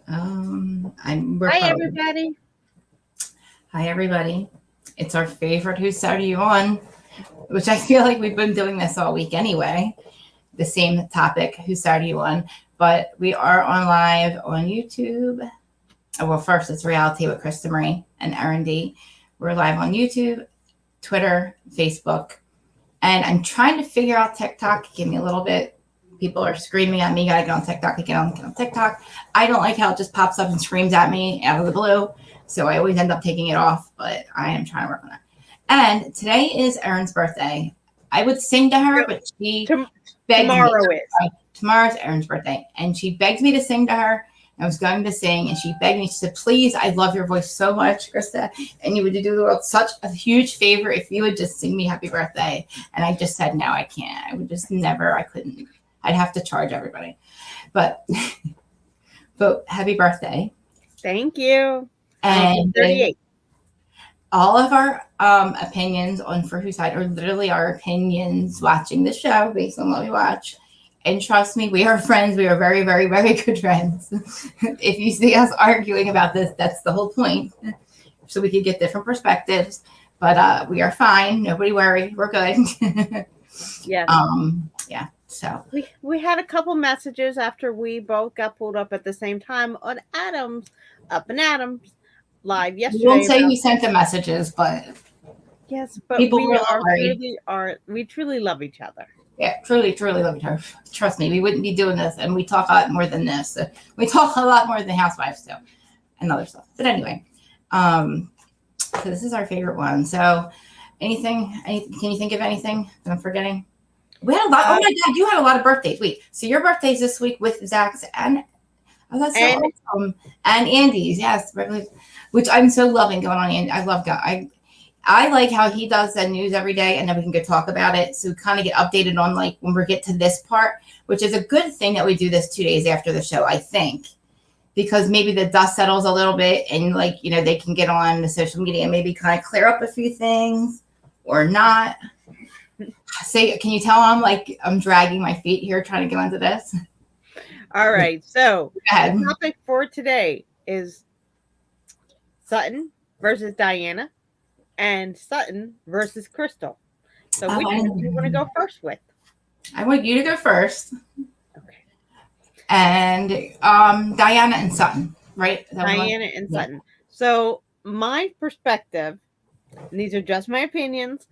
Hi, everybody. Hi, everybody. It's our favorite Whose Side Are You On? Which I feel like we've been doing this all week anyway. The same topic, Whose Side Are You On? But we are on live on YouTube. Well, first it's Reality with Krista Marie and Erin D. We're live on YouTube, Twitter, Facebook. And I'm trying to figure out TikTok. Give me a little bit. People are screaming at me, gotta get on TikTok, get on TikTok. I don't like how it just pops up and screams at me out of the blue. So I always end up taking it off, but I am trying to work on that. And today is Erin's birthday. I would sing to her, but she begged Tomorrow me. is. Tomorrow's Erin's birthday. And she begged me to sing to her. I was going to sing, and she begged me. She said, please, I love your voice so much, Krista, and you would do the world such a huge favor if you would just sing me happy birthday. And I just said, no, I can't. I would just never, I couldn't. I'd have to charge everybody. But happy birthday. Thank you. And 38. All of our opinions on For Whose Side are literally our opinions watching the show based on what we watch. And trust me, we are friends. We are very, very, very good friends. If you see us arguing about this, that's the whole point. So we could get different perspectives. But we are fine. Nobody worry. We're good. Yes. Yeah. So we had a couple messages after we both got pulled up at the same time on Adams, Up and Adams live yesterday. You won't say you sent the messages, but yes, but people we truly love each other. Yeah, truly, truly love each other. Trust me, we wouldn't be doing this, and we talk a lot more than this. We talk a lot more than Housewives do, and other stuff. But anyway, so this is our favorite one. So, anything? Can you think of anything that I'm forgetting? We had a lot. Oh my God, you had a lot of birthdays. Wait, so your birthday's this week with Zach's and that's so awesome. And Andy's, yes, which I'm so loving going on. And I love God. I like how he does the news every day, and then we can go talk about it. So we kind of get updated on like when we get to this part, which is a good thing that we do this 2 days after the show, I think, because maybe the dust settles a little bit, and like they can get on the social media and maybe kind of clear up a few things or not. Can you tell I'm dragging my feet here trying to get into this? All right. So the topic for today is Sutton versus Diana and Sutton versus Crystal. So which one do you want to go first with? I want you to go first. Okay. And Diana and Sutton, right? Diana and Sutton. So my perspective, and these are just my opinions,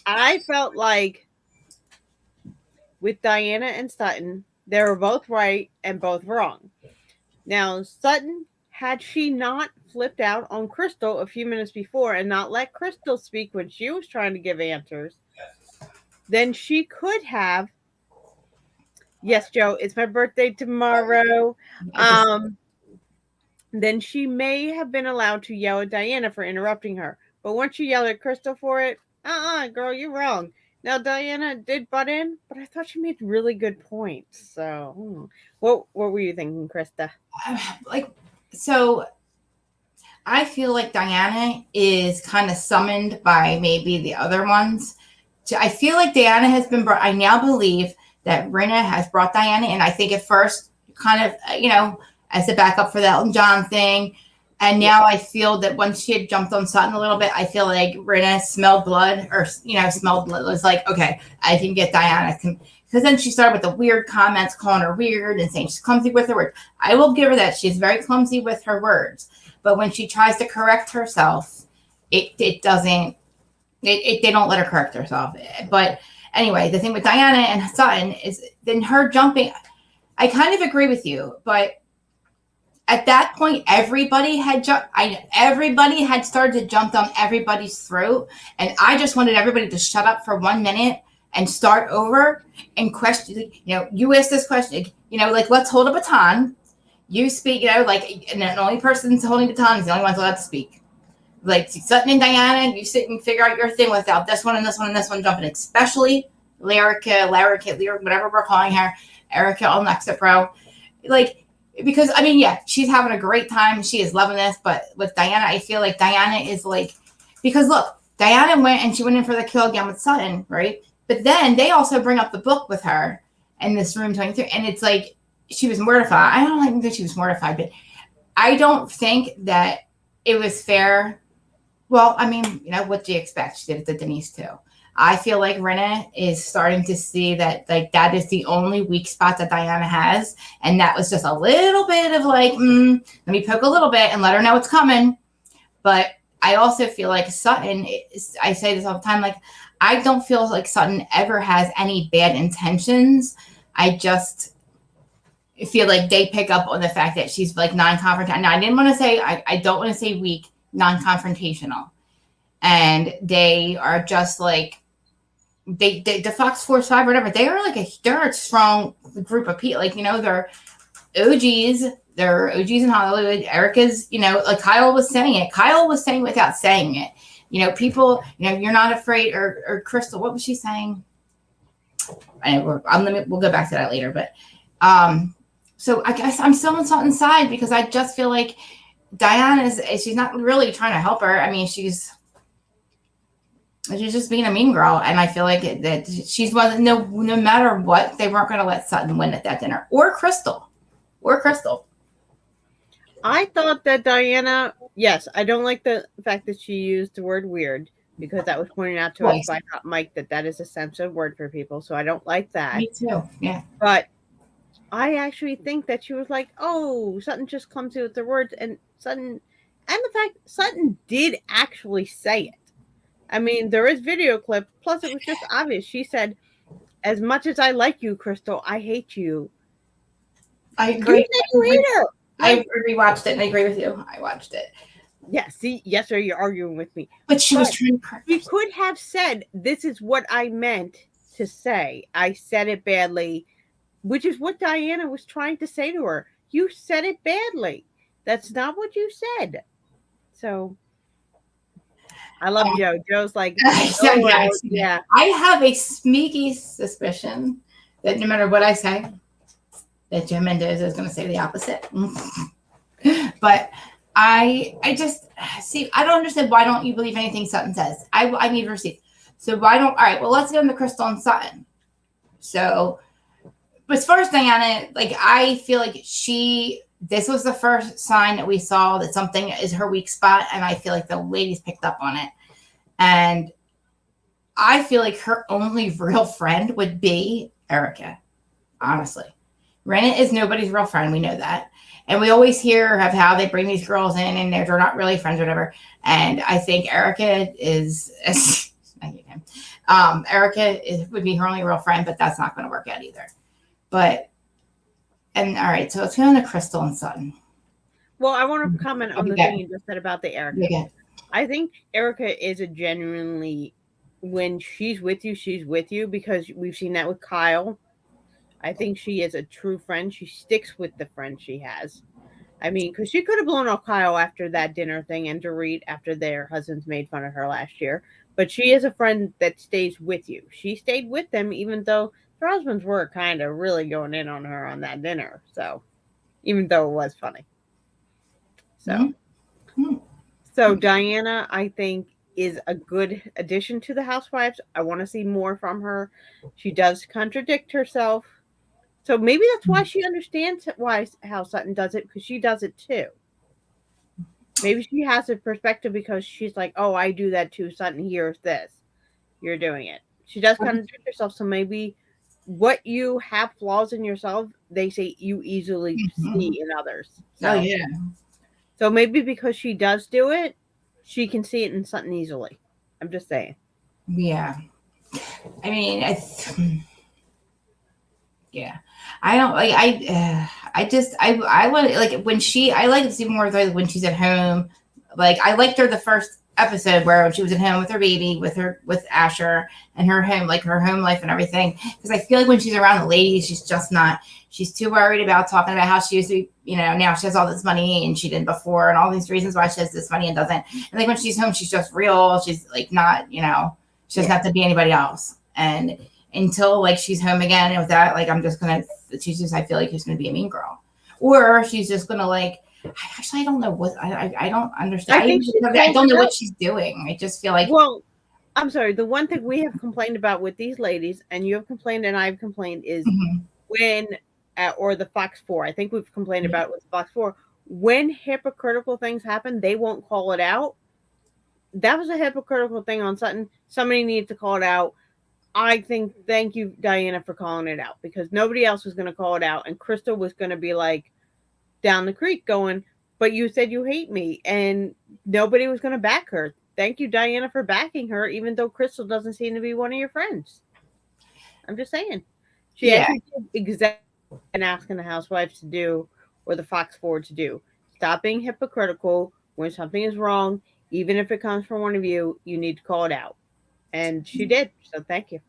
I felt like with Diana and Sutton, they were both right and both wrong. Now, Sutton, had she not flipped out on Crystal a few minutes before and not let Crystal speak when she was trying to give answers, then she could have. Yes, Joe, it's my birthday tomorrow. Then she may have been allowed to yell at Diana for interrupting her. But once you yell at Crystal for it, girl, you're wrong. Now, Diana did butt in, but I thought she made really good points. So, what were you thinking, Krista? So I feel like Diana is kind of summoned by maybe the other ones. I feel like Diana has been brought. I now believe that Rinna has brought Diana in. I think at first, kind of, as a backup for the Elton John thing. And now I feel that once she had jumped on Sutton a little bit, I feel like Rinna smelled blood was like, okay, I can get Diana. Because then she started with the weird comments, calling her weird and saying she's clumsy with her words. I will give her that. She's very clumsy with her words. But when she tries to correct herself, it doesn't, they don't let her correct herself. But anyway, the thing with Diana and Sutton is then her jumping. I kind of agree with you, but at that point, everybody had started to jump down everybody's throat, and I just wanted everybody to shut up for 1 minute and start over and question. You ask this question. Let's hold a baton. You speak. And the only person holding the baton is the only one allowed to speak. Like Sutton and Diana, you sit and figure out your thing without this one and this one and this one jumping. Especially Lyrica, whatever we're calling her, Erika on Lexa Pro, Because, she's having a great time. She is loving this. But with Diana, I feel like Diana is because look, Diana went in for the kill again with Sutton, right? But then they also bring up the book with her in this room 23. And it's like, she was mortified. I don't think that she was mortified, but I don't think that it was fair. Well, I mean, what do you expect? She did it to Denise too. I feel like Rinna is starting to see that like that is the only weak spot that Diana has. And that was just a little bit of like, let me poke a little bit and let her know it's coming. But I also feel like Sutton, I say this all the time, like I don't feel like Sutton ever has any bad intentions. I just feel like they pick up on the fact that she's like non-confrontational. Now, I didn't want to say, I don't want to say weak, non-confrontational. And they are just like, the Fox Force 5 or whatever, they're a strong group of people. Like, they're OGs. They're OGs in Hollywood. Erika's, like Kyle was saying it. Kyle was saying without saying it. People, you're not afraid, or Crystal, what was she saying? We'll go back to that later. But so I guess I'm still on Sutton's side because I just feel like Diana she's not really trying to help her. I mean, she's just being a mean girl, and I feel like that she's no matter what, they weren't going to let Sutton win at that dinner, or Crystal. I thought that Diana, yes, I don't like the fact that she used the word weird because that was pointed out to us by Hot Mike that is a sensitive word for people, so I don't like that. Me too, yeah. But I actually think that she was like, oh, Sutton just clumsy with the words, and the fact Sutton did actually say it. I mean, there is video clip, plus it was just obvious. She said, as much as I like you, Crystal, I hate you. I agree. I rewatched it and I agree with you. I watched it. Yeah, see, yes, sir, you're arguing with me. But she was trying to correct. She could have said, this is what I meant to say. I said it badly, which is what Diana was trying to say to her. You said it badly. That's not what you said. So I love Joe. Joe's like, yeah. I have a sneaky suspicion that no matter what I say, that Joe Mendoza is going to say the opposite. But I just see, I don't understand, why don't you believe anything Sutton says? I need receipts. So why don't, all right, well, let's get into Crystal and Sutton. So, but as far as Diana, like, I feel like this was the first sign that we saw that something is her weak spot. And I feel like the ladies picked up on it. And I feel like her only real friend would be Erika, honestly. Rinna is nobody's real friend. We know that. And we always hear of how they bring these girls in and they're not really friends or whatever. And I think Erika is, I hate him. Erika would be her only real friend, but that's not going to work out either. But, and all right, so let's go on to Crystal and Sutton. Well, I want to comment on the thing you just said about the Erika. Yeah. I think Erika is a genuinely, when she's with you, because we've seen that with Kyle. I think she is a true friend. She sticks with the friend she has. I mean, because she could have blown off Kyle after that dinner thing and Dorit after their husbands made fun of her last year. But she is a friend that stays with you. She stayed with them even though her husbands were kind of really going in on her on that dinner. So, even though it was funny. So, So Diana, I think, is a good addition to the Housewives. I want to see more from her. She does contradict herself. So maybe that's why she understands how Sutton does it, because she does it too. Maybe she has a perspective because she's like, oh, I do that too, Sutton, here's this. You're doing it. She does contradict herself, so maybe what you have flaws in yourself, they say you easily see in others. So, oh, yeah. So maybe because she does do it, she can see it in Sutton easily. I'm just saying. Yeah. I mean, yeah. I don't like, I want, like, when I like to see more of when she's at home. Like, I liked her the first episode where she was at home with her baby, with Asher, and her home life and everything. Because I feel like when she's around the ladies, she's too worried about talking about how she used to be, now she has all this money and she didn't before, and all these reasons why she has this money and doesn't. And like when she's home, she's just real. She's like not, she doesn't have to be anybody else. And until like she's home again, and with that, like I feel like she's gonna be a mean girl, or she's just gonna like. Actually, I don't know what I don't understand. I don't know what she's doing. I just feel like. Well, I'm sorry. The one thing we have complained about with these ladies, and you have complained and I've complained, is when or the Fox 4. I think we've complained about it with Fox 4. When hypocritical things happen, they won't call it out. That was a hypocritical thing on Sutton. Somebody needs to call it out. I think, thank you, Diana, for calling it out, because nobody else was going to call it out. And Crystal was going to be like down the creek going, but you said you hate me. And nobody was going to back her. Thank you, Diana, for backing her, even though Crystal doesn't seem to be one of your friends. I'm just saying. She actually did exactly what I'm asking the housewives to do, or the Fox 4 to do. Stop being hypocritical. When something is wrong, even if it comes from one of you, you need to call it out. And she did. So thank you.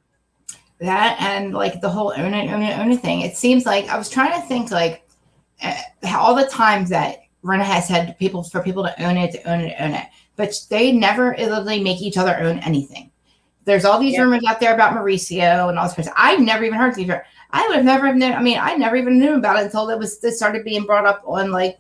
That and like the whole own it thing. It seems like I was trying to think like all the times that Rinna has said for people to own it, but they never literally make each other own anything. There's all these rumors out there about Mauricio and all this. I never even heard these. I would have never known. I mean, I never even knew about it until this started being brought up on like,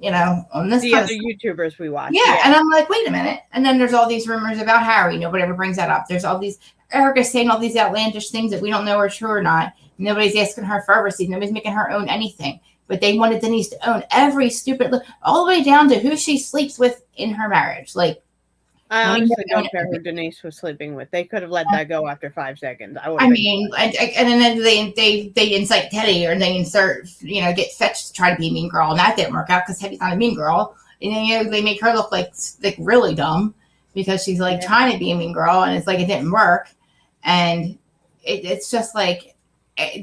on this. The other YouTubers we watch. Yeah, and I'm like, wait a minute. And then there's all these rumors about Harry. Nobody ever brings that up. There's all these Erika saying all these outlandish things that we don't know are true or not. Nobody's asking her for receipts. Nobody's making her own anything. But they wanted Denise to own every stupid, all the way down to who she sleeps with in her marriage. Like, I honestly don't care who Denise was sleeping with. They could have let that go after 5 seconds. I mean, and then they incite Teddy, or they insert, get Fetch to try to be a mean girl, and that didn't work out because Teddy's not a mean girl. And then they make her look like really dumb because she's like trying to be a mean girl, and it's like it didn't work. And it's just like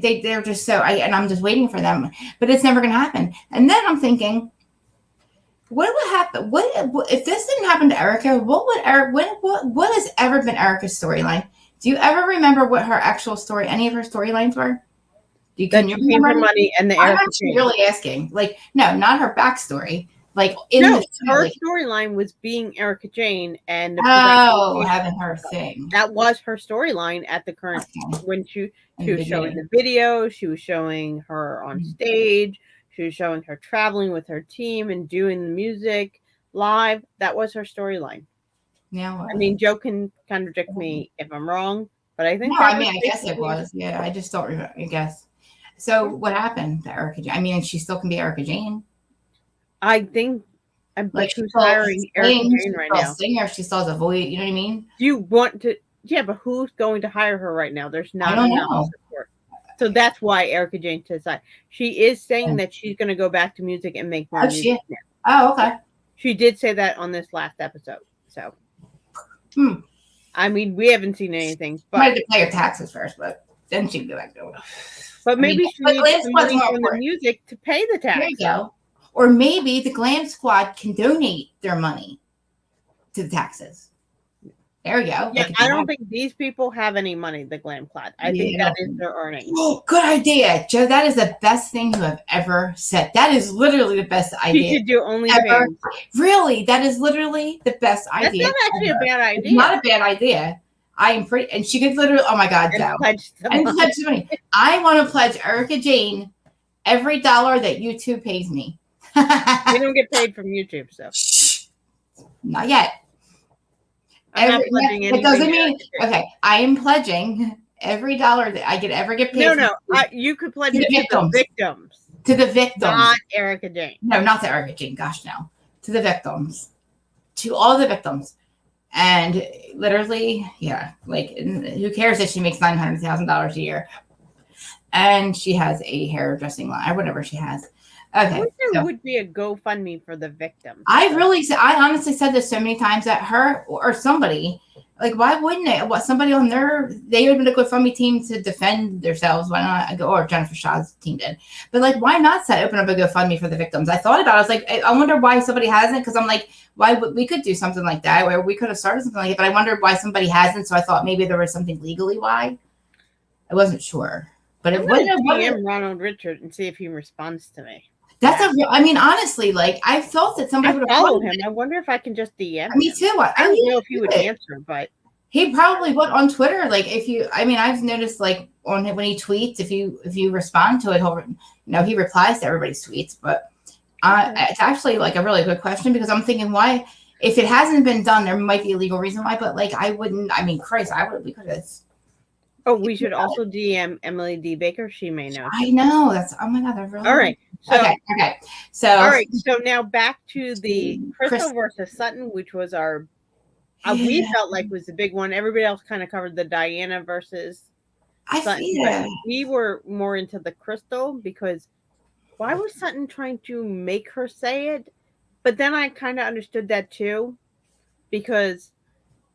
they're just so. And I'm just waiting for them, but it's never going to happen. And then I'm thinking, what would happen? What if this didn't happen to Erika? What has ever been Erika's storyline? Do you ever remember what her actual story? Any of her storylines were? Can you remember money and the I'm actually really asking. Like, no, not her backstory. Like her storyline was being Erika Jayne and having her thing. That was her storyline at the current when she was showing the video. She was showing her on stage. She was showing her traveling with her team and doing the music live. That was her storyline. Yeah. I mean, Joe can contradict me if I'm wrong, but I think. No, I guess it was. Yeah, I just don't remember. I guess. So what happened to Erika Jayne? I mean, she still can be Erika Jayne. I think. Like who's hiring Erika Jayne right now? Singer, she still has a voice. You know what I mean? Do you want to? Yeah, but who's going to hire her right now? There's not enough support. So that's why Erika Jayne decided. She is saying that she's going to go back to music and make more music. Okay. She did say that on this last episode. So, I mean, we haven't seen anything. But might have to pay her taxes first, but then she can go back to it. But maybe she needs some money from the music to pay the tax. There you go. Or maybe the Glam Squad can donate their money to the taxes. There you go. Yeah, I don't think these people have any money, the Glam Squad. I think that is their earnings. Oh, good idea, Joe. That is the best thing you have ever said. That is literally the best idea. You should do OnlyFans. Really? That is literally the best idea. That's not actually a bad idea. It's not a bad idea. I am pretty, and she could literally, oh my God, Joe. Pledge the money. I want to pledge Erika Jayne every $1 that YouTube pays me. We don't get paid from YouTube, so. Shh. Not yet. It doesn't mean okay. I am pledging every $1 that I ever get paid. No, you could pledge to the victims. To the victims, not Erika Jayne. No, not the Erika Jayne. Gosh, no. To the victims, to all the victims, and literally, like who cares if she makes $900,000 a year, and she has a hairdressing line or whatever she has. Okay, I wish there would be a GoFundMe for the victims. I honestly said this so many times that her or somebody, like, why wouldn't it? What somebody on they would have been a GoFundMe team to defend themselves. Why not? Or Jennifer Shaw's team did, but like, why not open up a GoFundMe for the victims? I thought about it. I was like, I wonder why somebody hasn't. Because I'm like, why would we could do something like that where we could have started something like it, but I wondered why somebody hasn't. So I thought maybe there was something legally why. I wasn't sure, but it wouldn't have. Ronald Richard and see if he responds to me. That's I mean, honestly, like I thought that somebody would follow him. I wonder if I can just DM him. Me too. I don't know if he would answer, but he probably would on Twitter. Like I've noticed like when he tweets, if you respond to it, he replies to everybody's tweets. But it's actually like a really good question because I'm thinking why, if it hasn't been done, there might be a legal reason why. But like I wouldn't. I mean, Christ, we could have. Oh, we should also DM Emily D. Baker. She may know. I know. That's, oh my God, they're really. All right. So, okay. So, all right. So now back to the Crystal Chris, versus Sutton, which was our, yeah, we felt like was the big one. Everybody else kind of covered the Diana versus Sutton. yeah. But we were more into the Crystal because why was Sutton trying to make her say it? But then I kind of understood that too because,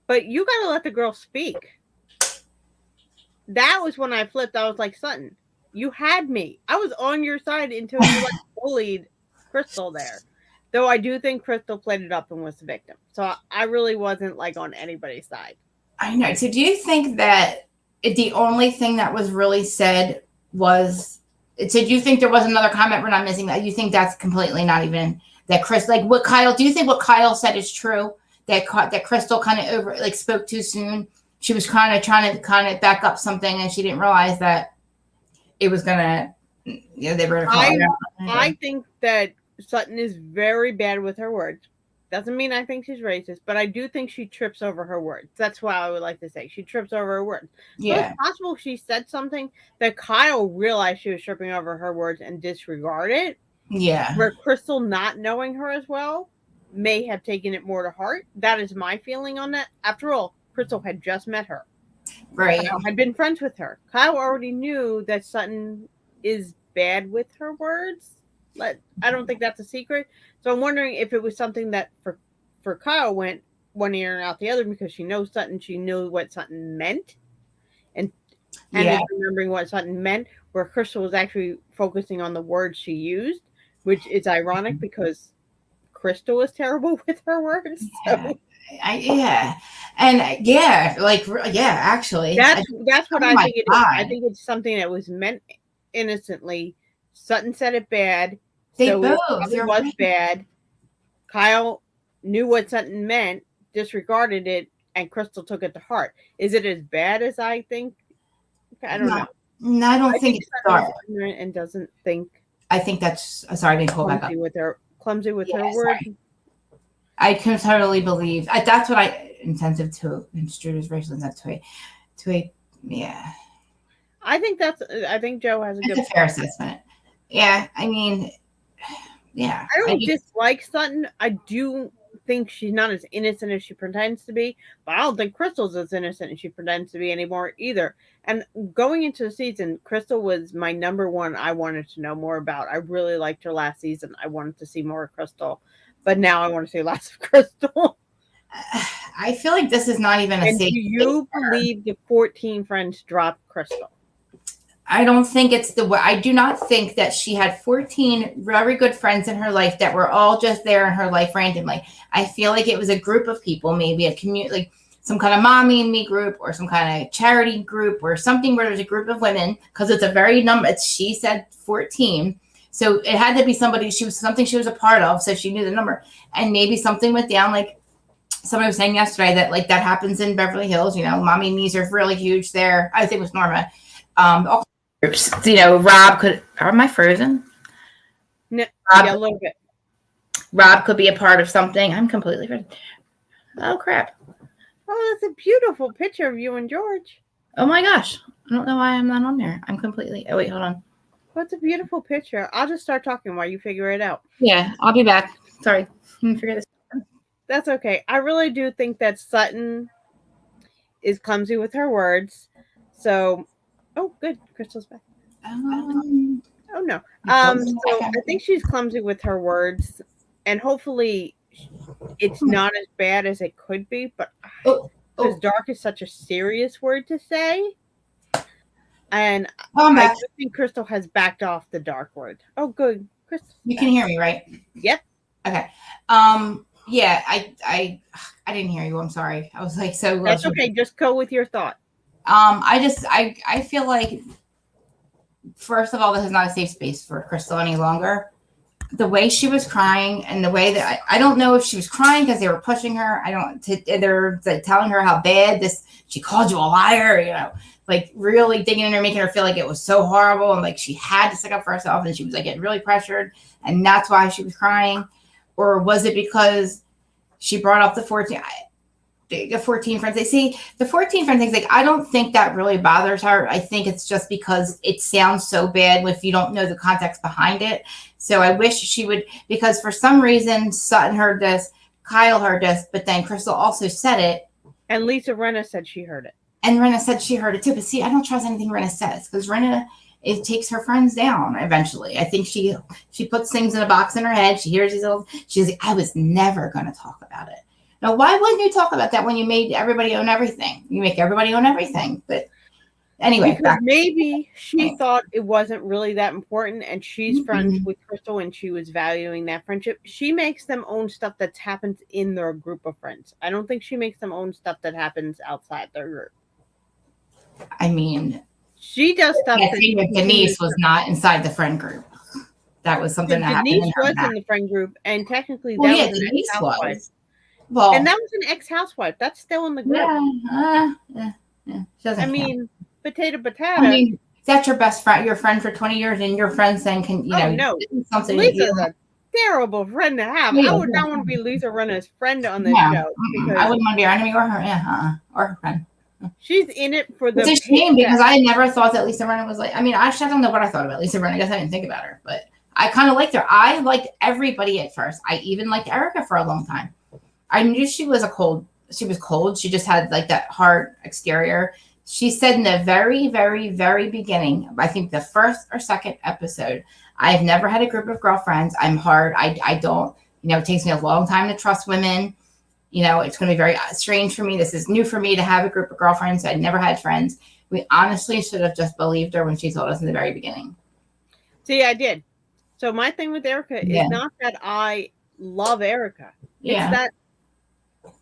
but you got to let the girl speak. That was when I flipped. I was like, Sutton, you had me. I was on your side until you like bullied Crystal there. Though I do think Crystal played it up and was the victim. So I really wasn't like on anybody's side. I know. So do you think that the only thing that was really said was, so do you think there was another comment we're not missing, that you think that's completely not even that Chris, like what Kyle, do you think what Kyle said is true? That Crystal kind of over, like spoke too soon? She was kind of trying to kind of back up something and she didn't realize that it was going to, you know, they were going to call her out. I think that Sutton is very bad with her words. Doesn't mean I think she's racist, but I do think she trips over her words. That's why I would like to say she trips over her words. Yeah. So it's possible she said something that Kyle realized she was tripping over her words and disregarded. Yeah. Where Crystal, not knowing her as well, may have taken it more to heart. That is my feeling on that. After all, Crystal had just met her. Right. Kyle had been friends with her. Kyle already knew that Sutton is bad with her words. I don't think that's a secret. So I'm wondering if it was something that for Kyle went one ear and out the other because she knows Sutton. She knew what Sutton meant. And is remembering what Sutton meant, where Crystal was actually focusing on the words she used, which is ironic because Crystal was terrible with her words. So. Actually, that's what I think it is. I think it's something that was meant innocently. Sutton said it bad. It was bad. Kyle knew what Sutton meant, disregarded it, and Crystal took it to heart. Is it as bad as I think? I don't know. No, I don't think it's dark. And doesn't think. I think that's sorry, I didn't pull back up. Clumsy with her words. I can totally believe. That's what I insensitive to intruders racial insensitive to a yeah. I think Joe has a fair assessment. Yeah, I mean, yeah. I don't dislike Sutton. I do think she's not as innocent as she pretends to be, but I don't think Crystal's as innocent as she pretends to be anymore either. And going into the season, Crystal was my number one I wanted to know more about. I really liked her last season. I wanted to see more of Crystal, but now I want to see less of Crystal. I feel like this is not even a safe. Do you believe the 14 friends dropped Crystal? I don't think it's the way. I do not think that she had 14 very good friends in her life that were all just there in her life randomly. I feel like it was a group of people, maybe a community, like some kind of mommy and me group or some kind of charity group or something where there's a group of women, because it's a very number. She said 14. So it had to be somebody she was a part of. So she knew the number, and maybe something went down. Like somebody was saying yesterday that like that happens in Beverly Hills, you know, mommy and me's are really huge there. I think it was Norma. All groups, you know, Rob could, am I frozen? No, Rob, yeah, a little bit. Rob could be a part of something. I'm completely frozen. Oh crap. Oh, that's a beautiful picture of you and George. Oh my gosh. I don't know why I'm not on there. I'm completely, oh wait, hold on. That's a beautiful picture. I'll just start talking while you figure it out. Yeah, I'll be back. Sorry. Let me figure this out. That's okay. I really do think that Sutton is clumsy with her words. So, oh, good. Crystal's back. Oh, no. So I think she's clumsy with her words, and hopefully it's not as bad as it could be, but because dark is such a serious word to say. And I think Crystal has backed off the dark word. Oh, good. Crystal. You can hear me, right? Yep. Okay. Yeah, I didn't hear you. I'm sorry. I was like so. That's okay. Just go with your thought. I feel like, first of all, this is not a safe space for Crystal any longer. The way she was crying and the way that I don't know if she was crying because they were pushing her. They're telling her how bad she called you a liar, you know, like really digging in her, making her feel like it was so horrible. And like she had to stick up for herself and she was like getting really pressured. And that's why she was crying. Or was it because she brought up the 14? the 14 friends. They see the 14 friend things. Like, I don't think that really bothers her. I think it's just because it sounds so bad if you don't know the context behind it. So I wish she would, because for some reason Sutton heard this, Kyle heard this, but then Crystal also said it. And Lisa Rinna said she heard it. And Rinna said she heard it too. But see, I don't trust anything Rinna says, because Rinna, it takes her friends down eventually. I think she puts things in a box in her head. She hears these little, she's like, I was never going to talk about it. Now, why wouldn't you talk about that when you made everybody own everything? You make everybody own everything. But anyway. Because maybe she thought it wasn't really that important, and she's friends with Crystal and she was valuing that friendship. She makes them own stuff that happens in their group of friends. I don't think she makes them own stuff that happens outside their group. I mean, she does stuff. I think that Denise was not inside the friend group. That was something that Denise happened. Denise was in the friend group, and technically well, that was an Denise ex-housewife. Was. Well, and that was an ex-housewife. That's still in the group. Yeah. I mean, potato. I mean, that's your best friend, your friend for 20 years, and your friend saying, "Can you know?" No, something Lisa's a terrible friend to have. I would not want to be Lisa Rinna's friend on this show. Because I wouldn't want to be her enemy or her, or her friend. She's in it for the. It's a shame because I never thought that Lisa Rinna was like. I mean, actually, I don't know what I thought about Lisa Rinna. I guess I didn't think about her, but I kind of liked her. I liked everybody at first. I even liked Erika for a long time. I knew she was cold. She was cold. She just had like that hard exterior. She said in the very, very, very beginning, I think the first or second episode, I've never had a group of girlfriends. I'm hard. I don't, it takes me a long time to trust women. It's going to be very strange for me. This is new for me to have a group of girlfriends. I never had friends. We honestly should have just believed her when she told us in the very beginning. See, I did. So my thing with Erika is not that I love Erika. It's that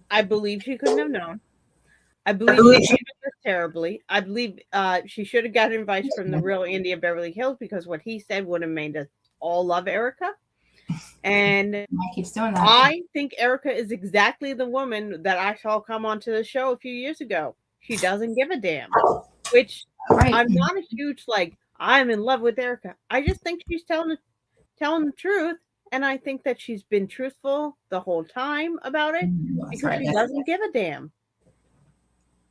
I believe she couldn't have known. I believe she did this terribly. I believe she should have gotten advice from the real Andy of Beverly Hills, because what he said would have made us all love Erika. And keeps doing that. I think Erika is exactly the woman that I saw come onto the show a few years ago. She doesn't give a damn, which I'm not a huge, I'm in love with Erika. I just think she's telling the truth. And I think that she's been truthful the whole time about it, because she doesn't give a damn.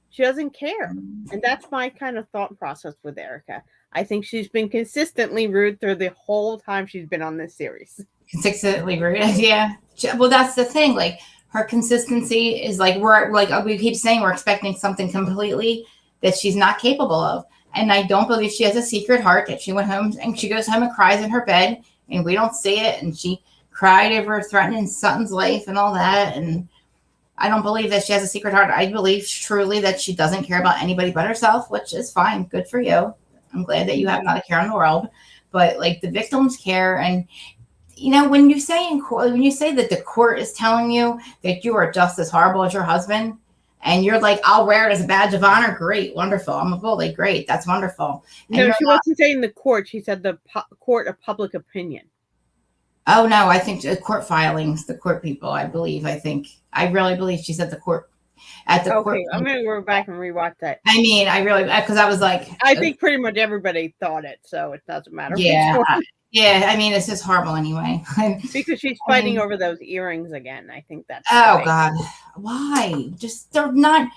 She doesn't care. And that's my kind of thought process with Erika. I think she's been consistently rude through the whole time she's been on this series. Consistently rude, yeah. Well, that's the thing. Like, her consistency is we keep saying we're expecting something completely that she's not capable of. And I don't believe she has a secret heart that she went home and she goes home and cries in her bed. And we don't see it. And she cried over threatening Sutton's life and all that. And I don't believe that she has a secret heart. I believe truly that she doesn't care about anybody but herself, which is fine. Good for you. I'm glad that you have not a care in the world. But the victims care. And, when you say that the court is telling you that you are just as horrible as your husband, and you're like, I'll wear it as a badge of honor. Great. Wonderful. I'm a bully. Great. That's wonderful. And no, she wasn't saying the court. She said the court of public opinion. Oh, no. I think the court filings, the court people, I really believe she said the court at the court. Okay. I'm going to go back and rewatch that. I mean, because I was like. I think pretty much everybody thought it, so it doesn't matter. Yeah. Yeah. I mean, it's just horrible anyway. Because she's fighting over those earrings again. I think that's. Oh, God. Why? They're not.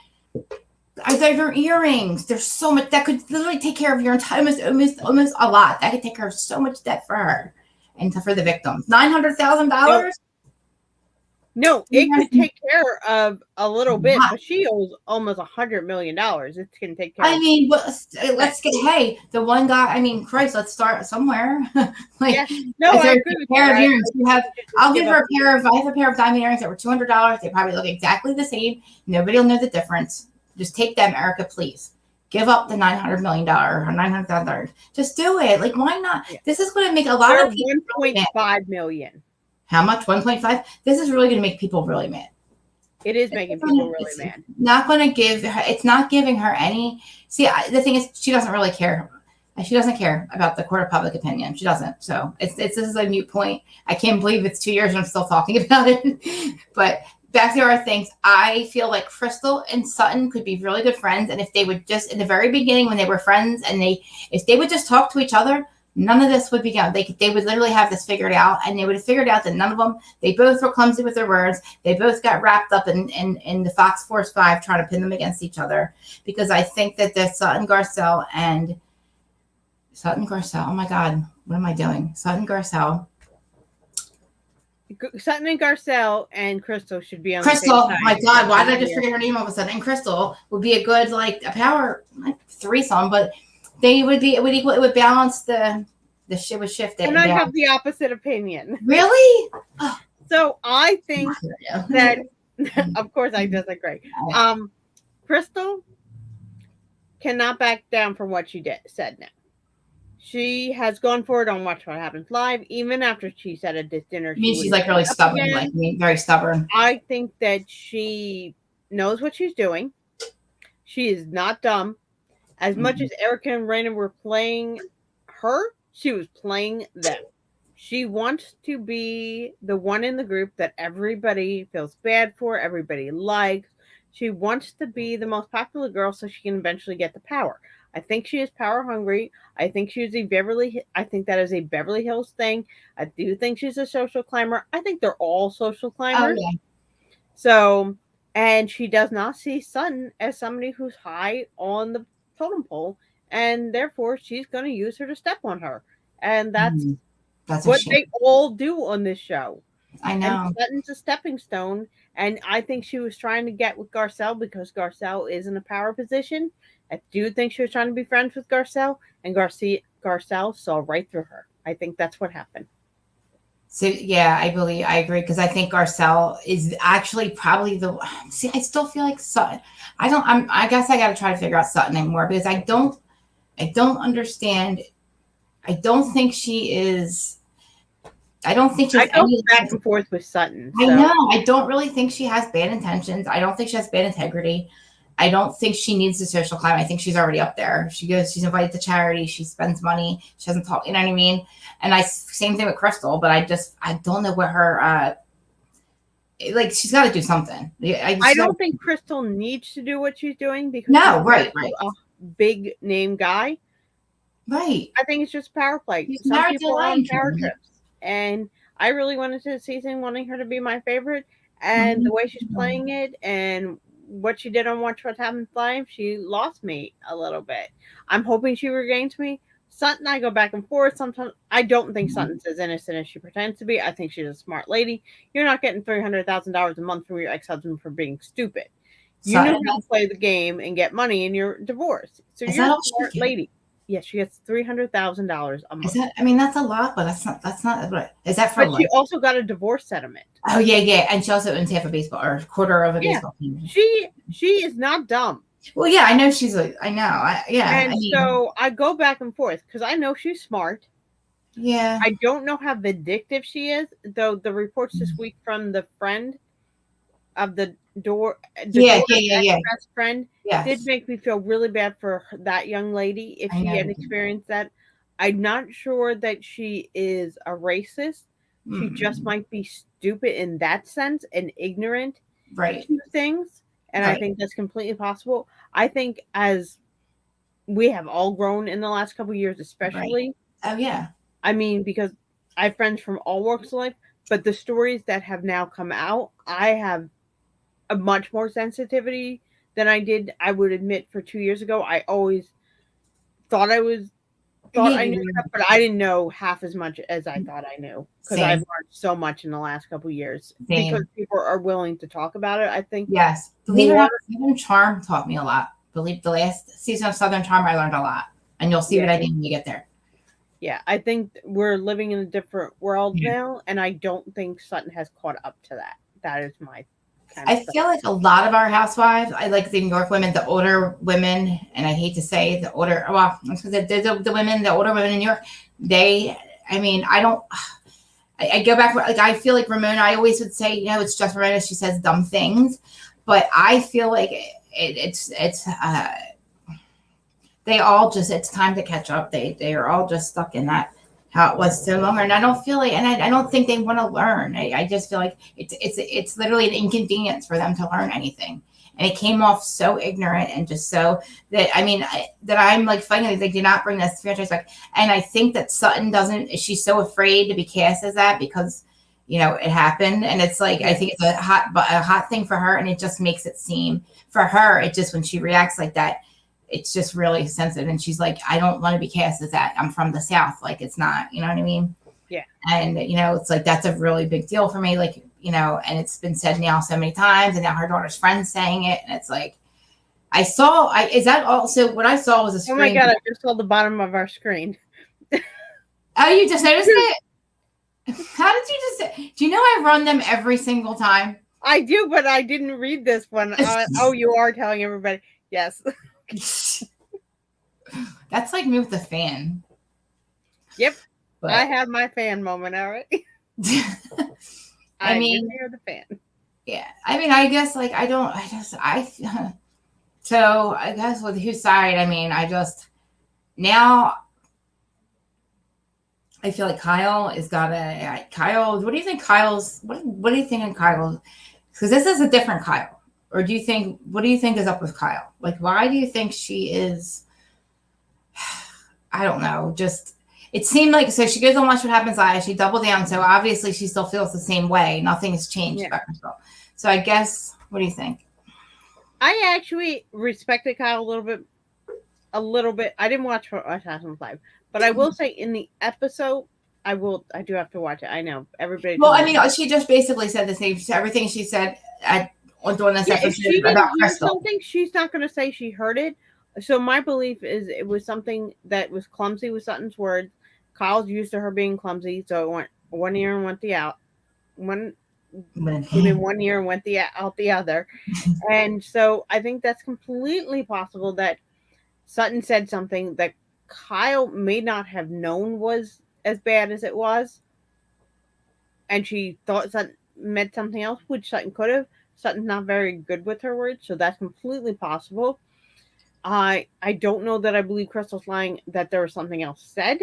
They're earrings. There's so much that could literally take care of your entire, almost a lot. That could take care of so much debt for her and for the victims. $900,000. No, it could take care of a little bit, but she owes almost $100 million. It can take care. I mean, let's get. Hey, the one guy. I mean, Christ, let's start somewhere. No, I agree with you. I'll give her a pair of. I have a pair of diamond earrings that were $200. They probably look exactly the same. Nobody will know the difference. Just take them, Erika, please. Give up the $900 million or $900,000. Just do it. Why not? Yeah. This is going to make a lot of people. $1.5 million. How much? 1.5? This is really going to make people really mad. It is making people really mad. Not going to give her. It's not giving her any. See, the thing is, she doesn't really care. She doesn't care about the court of public opinion. She doesn't. So this is a moot point. I can't believe it's 2 years and I'm still talking about it. But back to our things. I feel like Crystal and Sutton could be really good friends. And if they would just, in the very beginning when they were friends, and if they would just talk to each other, none of this would be done. They would literally have this figured out, and they would have figured out that none of them, they both were clumsy with their words. They both got wrapped up in the Fox Force 5 trying to pin them against each other, because I think that the Sutton Garcelle, oh my God, what am I doing? Sutton and Garcelle and Crystal should be on Crystal, the same side. my God, why did I just forget her name all of a sudden? And Crystal would be a good, like, a power threesome, but they would be, it would balance the shit would shift it. And I have the opposite opinion. Really? So I think that, of course I disagree. Crystal cannot back down from what she said now. She has gone forward on Watch What Happens Live, even after she said at this dinner. I mean, she's like really stubborn, like very stubborn. I think that she knows what she's doing. She is not dumb. As much as Erika and Rinna were playing her, she was playing them. She wants to be the one in the group that everybody feels bad for, everybody likes. She wants to be the most popular girl so she can eventually get the power. I think she is power hungry. I think that is a Beverly Hills thing. I do think she's a social climber. I think they're all social climbers. Oh, yeah. So, and she does not see Sutton as somebody who's high on the totem pole, and therefore she's going to use her to step on her. And that's what they all do on this show. I know. And Sutton's a stepping stone, and I think she was trying to get with Garcelle because Garcelle is in a power position. I do think she was trying to be friends with Garcelle, and Garcelle saw right through her. I think that's what happened. So yeah, I agree, because I think Garcelle is actually probably I still feel like Sutton. I guess I got to try to figure out Sutton anymore, because I don't understand. I don't think she is. I don't think she's. I go back and forth with Sutton. So. I know. I don't really think she has bad intentions. I don't think she has bad integrity. I don't think she needs the social climb. I think she's already up there. She's invited to charity. She spends money. She doesn't talk. You know what I mean? And same thing with Crystal. But I don't know what her. Like, she's got to do something. I don't think Crystal needs to do what she's doing because right. A big name guy. Right. I think it's just power play. Some people are on power trips. And I really wanted to season wanting her to be my favorite. And the way she's playing it and what she did on Watch What Happens Live, she lost me a little bit. I'm hoping she regains me. Sutton, I go back and forth. Sometimes I don't think Sutton's as innocent as she pretends to be. I think she's a smart lady. You're not getting $300,000 a month from your ex-husband for being stupid. You know how to play the game and get money in your divorce. So you're a smart lady. Yes, she gets $300,000 a month. That's a lot, but that's not. Is that for? But she also got a divorce settlement. Oh yeah, and she also owns half a baseball or a quarter of a baseball team. She is not dumb. Well, yeah, I know she's like, I know, so I go back and forth because I know she's smart. Yeah, I don't know how vindictive she is, though. The reports this week from the friend of the best friend did make me feel really bad for that young lady if she had experienced that. I'm not sure that she is a racist. She just might be stupid in that sense and ignorant to things. And I think that's completely possible. I think as we have all grown in the last couple of years, especially. Oh, yeah. I mean, because I have friends from all walks of life, but the stories that have now come out, I have a much more sensitivity than I did, I would admit, for 2 years ago. I always thought I knew stuff, but I didn't know half as much as I thought I knew because I've learned so much in the last couple of years because people are willing to talk about it. I think believe it or not, Southern Charm taught me a lot. Believe the last season of Southern Charm, I learned a lot, and you'll see what I did when you get there. Yeah, I think we're living in a different world now, and I don't think Sutton has caught up to that. That is my. I feel like a lot of our housewives, I like the New York women, the older women, and I hate to say the older, well, the older women in New York, I go back, like, I feel like Ramona, I always would say, it's just Ramona, she says dumb things, but I feel like they all just, it's time to catch up. They are all just stuck in that, how it was so long. And I don't feel like, and I don't think they want to learn. I just feel like it's literally an inconvenience for them to learn anything. And it came off so ignorant and just so that, I mean, that I'm like fighting. They did not bring this franchise back. And I think that Sutton doesn't, she's so afraid to be cast as that because, you know, it happened. And it's like, I think it's a hot thing for her. And it just makes it seem for her, it just, when she reacts like that, it's just really sensitive. And she's like, I don't want to be cast as that. I'm from the South. Like, it's not, you know what I mean? Yeah. And, you know, it's like, that's a really big deal for me. Like, you know, and it's been said now so many times, and now her daughter's friends saying it. And it's like, is that also what I saw was a screen? Oh my God, I just saw the bottom of our screen. Oh, you just noticed it? How did you just, do you know I run them every single time? I do, but I didn't read this one. Oh, you are telling everybody. Yes. That's like me with the fan. Yep. But I have my fan moment, all right? I mean, hear the fan. Yeah. I mean, I guess like so I guess with whose side, I mean, now I feel like Kyle is Kyle, what do you think what do you think in Kyle? Because this is a different Kyle. Or what do you think is up with Kyle? Like, why do you think she is, I don't know, just, it seemed like, so she goes on Watch What Happens Live, she doubled down, so obviously she still feels the same way. Nothing has changed about herself. So I guess, what do you think? I actually respected Kyle a little bit. I didn't watch What Happens Live, but I will say in the episode, I do have to watch it. I know everybody. Well, I mean, she just basically said the same, everything she said during this episode if she about didn't Crystal. Something, she's not going to say she heard it. So my belief is it was something that was clumsy with Sutton's words. Kyle's used to her being clumsy, so it went one ear and went came in one ear and went out the other. And so I think that's completely possible that Sutton said something that Kyle may not have known was as bad as it was. And she thought Sutton meant something else, which Sutton could have. Sutton's not very good with her words, so that's completely possible. I don't know that I believe Crystal's lying that there was something else said.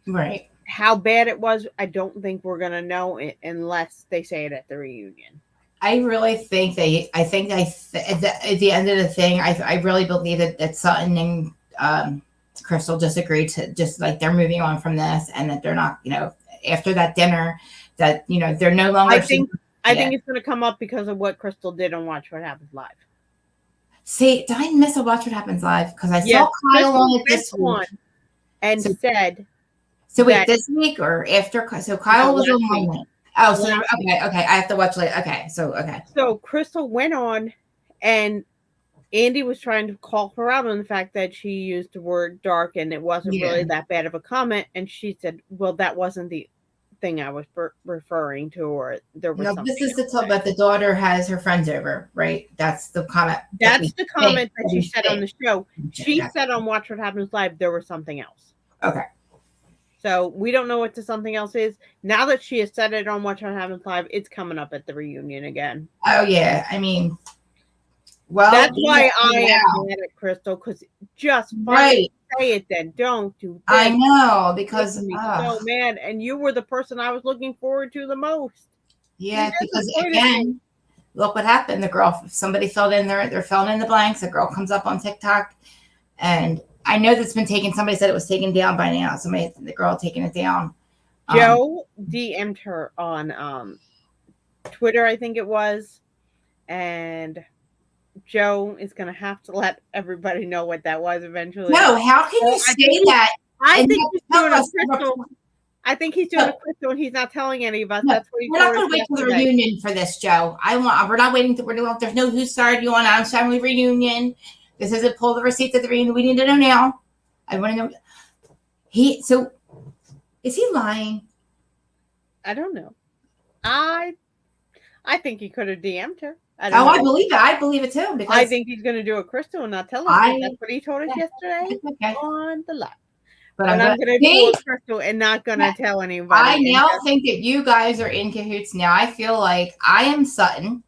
Right. How bad it was, I don't think we're going to know it unless they say it at the reunion. I really think at the end of the thing, I really believe that Sutton and Crystal just agreed to just like they're moving on from this, and that they're not, you know, after that dinner, that, you know, they're no longer. I think it's going to come up because of what Crystal did on Watch What Happens Live. See, did I miss a Watch What Happens Live? Because I saw Kyle on it this one and said. So wait, this week or after? So Kyle was on one. Oh, so okay. I have to watch later. Okay. So Crystal went on, and Andy was trying to call her out on the fact that she used the word dark, and it wasn't really that bad of a comment. And she said, "Well, that wasn't the thing I was referring to, or there was." No, this is the talk about the daughter has her friends over, right? That's the comment. That's the comment that she said on the show. She said on Watch What Happens Live there was something else. Okay. So we don't know what the something else is. Now that she has said it on Watch What Happens Live, it's coming up at the reunion again. Oh yeah, I mean, well, that's why I am mad at Crystal, because just say it then. Don't do this. I know, because so mad, and you were the person I was looking forward to the most. Yeah, because again, look what happened. The girl, somebody filled in they're filling in the blanks. A girl comes up on TikTok, and I know that's been taken. Somebody said it was taken down by now. The girl taking it down. Joe DM'd her on Twitter, I think it was, and Joe is going to have to let everybody know what that was eventually. No, how can you say that? I think he's doing a Crystal. I think he's doing a Crystal, and he's not telling any of us. No, that's what we're not going to wait for the reunion for this, Joe. We're not waiting. There's no who started you on Adam's Family reunion. This isn't pull the receipts at the reunion. We need to know now. I want to know. So is he lying? I don't know. I think he could have DM'd her. I believe it. I believe it too. Because I think he's going to do a Crystal and not tell us. That's what he told us yesterday on the live. But I'm going to do a Crystal and not going to tell anybody. I now think that you guys are in cahoots now. I feel like I am Sutton.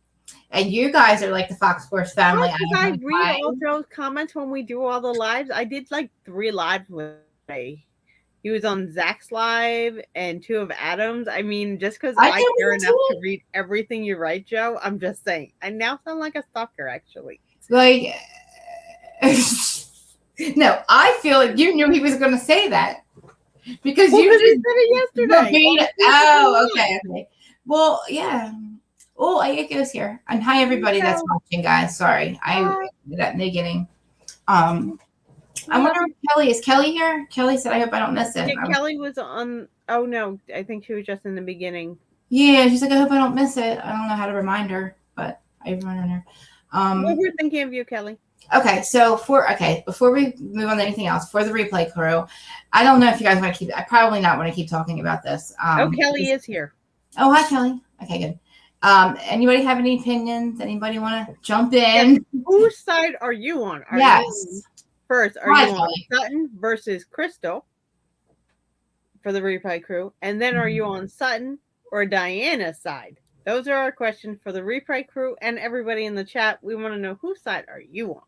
And you guys are like the Fox Sports family. I read all those comments when we do all the lives. I did like 3 lives with me. He was on Zach's live and 2 of Adam's. I mean, just because I I can care listen enough to to read everything you write, Joe, I'm just saying. I now sound like a stalker, actually. Like, no, I feel like you knew he was going to say that because Well, you because he just said it yesterday. verbatim. Oh, Okay. Well, yeah. Oh, it goes here. And hi, everybody that's watching, guys. Sorry, I did that in the beginning. I wonder if Kelly is Kelly here. Kelly said, "I hope I don't miss it." Yeah, Kelly was on. Oh no, I think she was just in the beginning. Yeah, she's like, "I hope I don't miss it." I don't know how to remind her, but I remind her. Well, we're thinking of you, Kelly. Okay, so before we move on to anything else, for the replay crew, I don't know if you guys want to keep. I probably not want to keep talking about this. Kelly is here. Oh, hi, Kelly. Okay, good. Anybody have any opinions? Anybody want to jump in? Yes. Whose side are you on? Yes. First, are you on Sutton versus Crystal for the replay crew? And then are you on Sutton or Diana's side? Those are our questions for the replay crew and everybody in the chat. We want to know whose side are you on?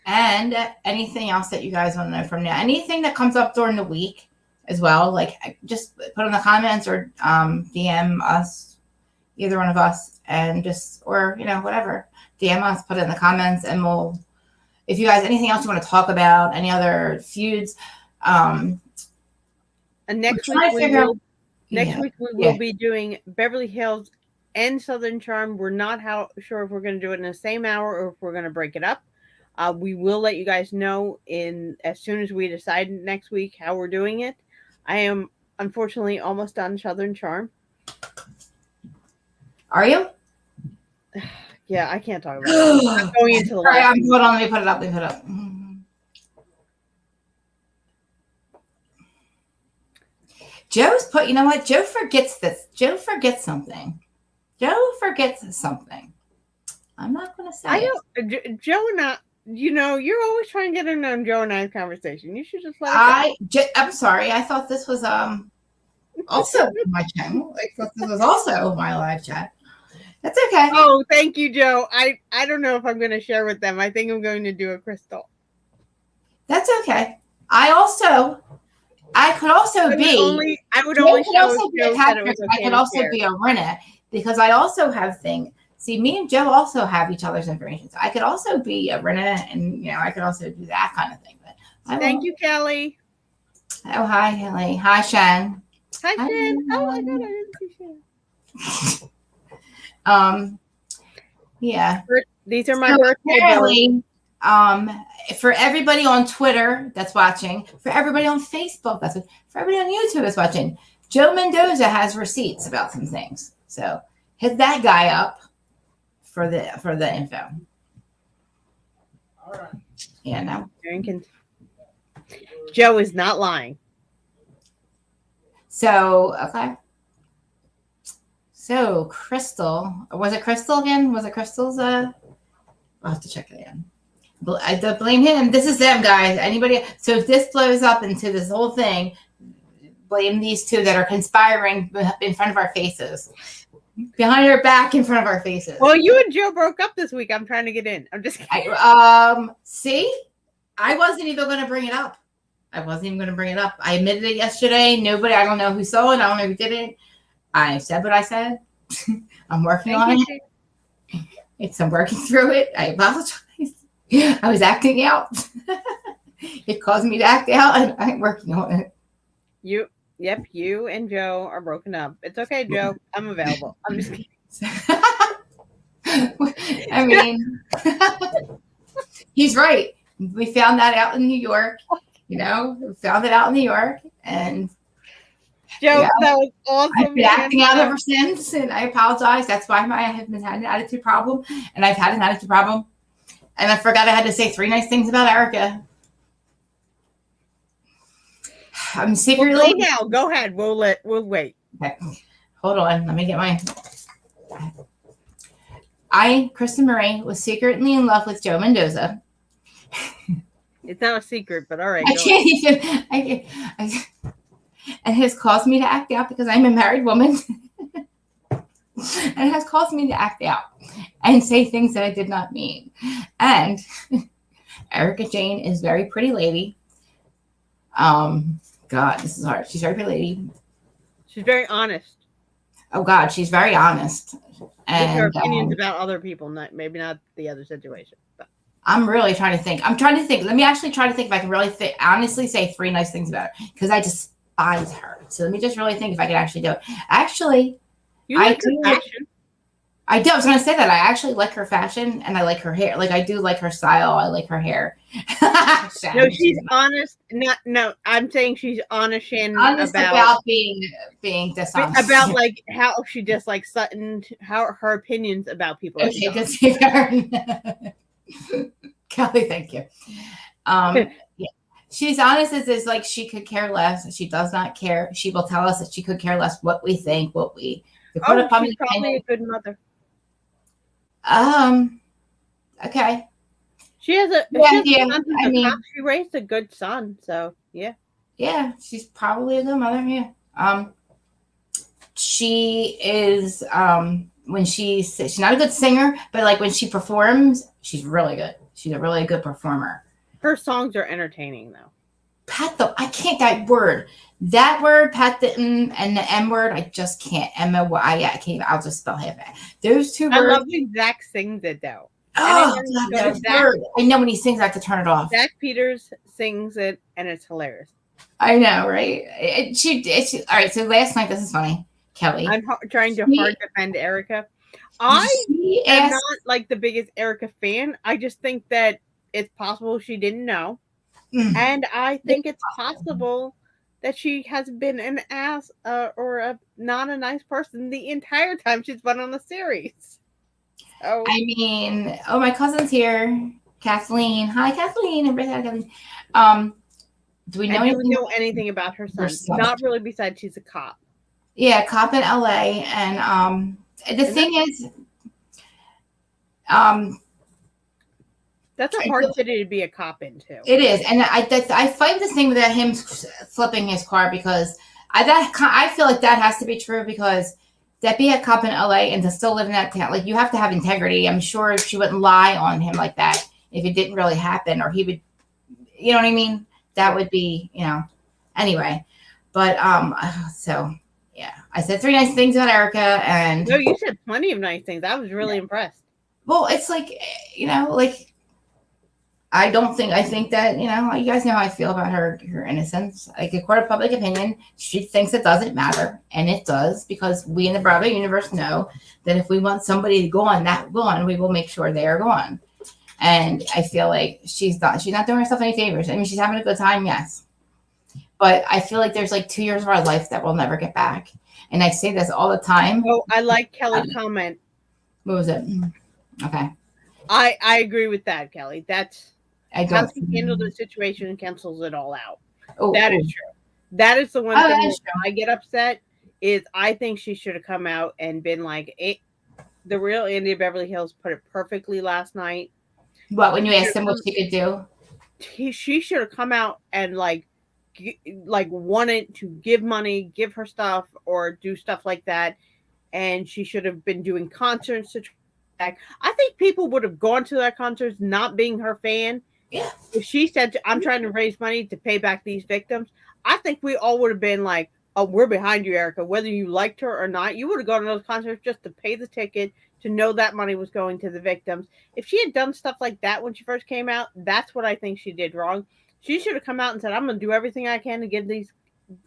And anything else that you guys want to know from now. Anything that comes up during the week as well. Like, just put in the comments or DM us, either one of us, and or whatever. DM us, put it in the comments, and we'll, if you guys, anything else you want to talk about, any other feuds. And next week we will be doing Beverly Hills and Southern Charm. We're not sure if we're going to do it in the same hour or if we're going to break it up. We will let you guys know as soon as we decide next week how we're doing it. I am unfortunately almost done Southern Charm. Are you? Yeah, I can't talk about it. I'm going into the last. Hold on, let me put it up. Joe's put, you know what? Joe forgets this. Joe forgets something. I'm not going to say Joe and I, you're always trying to get in on Joe and I's conversation. You should just let it I'm sorry. I thought this was also my channel. I thought this was also my live chat. That's okay. Oh, thank you, Joe. I don't know if I'm going to share with them. I think I'm going to do a Crystal. That's okay. I could also be a Rinna because I also have things. See, me and Joe also have each other's information. So I could also be a Rinna, and I could also do that kind of thing. But thank you, Kelly. Oh, hi, Kelly. Hi, Shan. Hi, Shan. Oh my God, I didn't see Shan. Yeah. These are my birthday. For everybody on Twitter that's watching, for everybody on Facebook that's watching, for everybody on YouTube that's watching, Joe Mendoza has receipts about some things. So hit that guy up for the info. All right. Yeah, no. Joe is not lying. So, okay. So Crystal, was it Crystal again? Was it Crystal's? I'll have to check it again. I don't blame him. This is them, guys. Anybody? So if this blows up into this whole thing, blame these two that are conspiring in front of our faces, behind our back, in front of our faces. Well, you and Joe broke up this week. I'm trying to get in. I'm just kidding. See, I wasn't even going to bring it up. I admitted it yesterday. I don't know who saw it. I don't know who did it. I said what I said. I'm working on it. I'm working through it. I apologize. I was acting out. It caused me to act out, and I'm working on it. You and Joe are broken up. It's okay, Joe. I'm available. I'm just kidding. I mean, he's right. We found that out in New York. We found it out in New York, and Joe, that was awesome. I've been acting out ever since, and I apologize. That's why I have been had an attitude problem, and I've had an attitude problem, and I forgot I had to say 3 nice things about Erika. I'm secretly. Well, go ahead. We'll wait. Okay. Hold on. Let me get my. Kristen Marie, was secretly in love with Joe Mendoza. It's not a secret, but all right. I can't even. And it has caused me to act out because I'm a married woman. And it has caused me to act out and say things that I did not mean. And Erika Jane is a very pretty lady. Go God, this is hard. She's a very pretty lady. She's very honest. Oh God, she's very honest. And her And opinions about other people, maybe not the other situation. But. I'm really trying to think. I'm trying to think. Let me actually try to think if I can really honestly say 3 nice things about her, because I despise her. So let me just really think if I can actually do it. Actually, you like her fashion. I do. I was going to say that I actually like her fashion and I like her hair. Like I do like her style. I like her hair. No, she's honest. No, I'm saying she's honest, Shannon, about being dishonest. About like how she dislikes Sutton, how her opinions about people. Okay, good to see her. Kelly, thank you. Yeah. She's honest as like she could care less. She does not care. She will tell us that she could care less what we think, what we. She's probably a good mother. Okay. She has a she raised a good son, so yeah. Yeah, she's probably a good mother. Yeah. She is when she's not a good singer, but like when she performs, she's really good. She's a really good performer. Her songs are entertaining though. I can't that word, Pat the and the M word, I just can't. M-O-Y, I can't. I'll just spell half that. Those 2 words. I love when Zach sings it though. Oh, I know when he sings, I have to turn it off. Zach Peters sings it, and it's hilarious. I know, right? All right. So last night, this is funny, Kelly. I'm trying to hard defend Erika. I am not like the biggest Erika fan. I just think that it's possible she didn't know, and I think it's possible that she has been an ass or not a nice person the entire time she's been on the series. Oh, I mean, my cousin's here, Kathleen. Hi, Kathleen. Everybody, Kathleen. Do we know anything about her son? Not really, besides she's a cop. Yeah, cop in LA. And the thing is, that's a hard city to be a cop in too. It is, and I fight this thing with him flipping his car because I feel like that has to be true because. To be a cop in LA and to still live in that town, like you have to have integrity. I'm sure she wouldn't lie on him like that if it didn't really happen, or he would, you know what I mean? That would be, anyway. But so yeah, I said 3 nice things about Erika, and no, you said plenty of nice things. I was really impressed. Well, it's like like I think that, you guys know how I feel about her innocence. Like a court of public opinion, she thinks it doesn't matter. And it does, because we in the Bravo universe know that if we want somebody to go on that one, we will make sure they are gone. And I feel like she's not doing herself any favors. I mean, she's having a good time, yes. But I feel like there's like 2 years of our life that we'll never get back. And I say this all the time. Oh, I like Kelly's comment. What was it? Okay. I agree with that, Kelly. How she handled the situation and cancels it all out. Oh, that is true. That is the one thing that I get upset is I think she should have come out and been like, the real Andy of Beverly Hills put it perfectly last night. What, when you asked him what she could do? She should have come out and like wanted to give money, give her stuff, or do stuff like that. And she should have been doing concerts to back. I think people would have gone to that concert not being her fan. Yeah. If she said, I'm trying to raise money to pay back these victims, I think we all would have been like, oh, we're behind you, Erika. Whether you liked her or not, you would have gone to those concerts just to pay the ticket, to know that money was going to the victims. If she had done stuff like that when she first came out, that's what I think she did wrong. She should have come out and said, I'm going to do everything I can to give these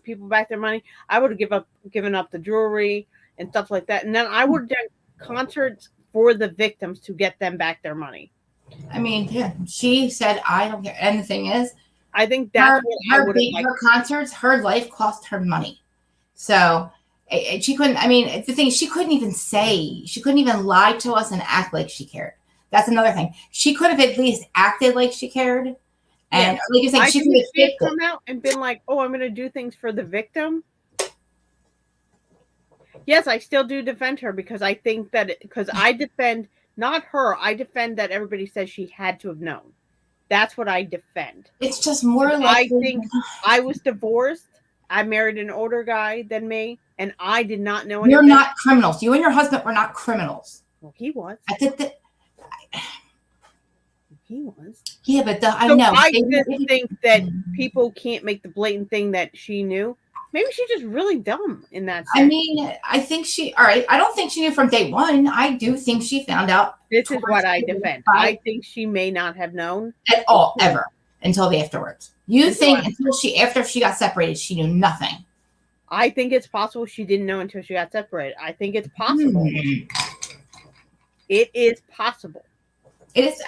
people back their money. I would have given up the jewelry and stuff like that. And then I would have done concerts for the victims to get them back their money. I mean, yeah, she said, I don't care. And the thing is, I think that's her concerts, her life cost her money. So she couldn't, I mean, the thing is, she couldn't even lie to us and act like she cared. That's another thing. She could have at least acted like she cared. And like you're saying, she could have come out and been like, oh, I'm going to do things for the victim. Yes, I still do defend her because I think that because I defend not her, I defend that everybody says she had to have known. That's what I defend. It's just more like I think I was divorced. I married an older guy than me, and I did not know anything. You're not criminals. You and your husband were not criminals. Well, he was. He was. Yeah, but I So know. I just think that people can't make the blatant thing that she knew. Maybe she's just really dumb in that sense. I mean, I think all right, I don't think she knew from day one. I do think she found out. This is what I defend. I think she may not have known at all, ever, until afterwards. You think after she got separated, she knew nothing? I think it's possible she didn't know until she got separated. I think it's possible. It is possible. It is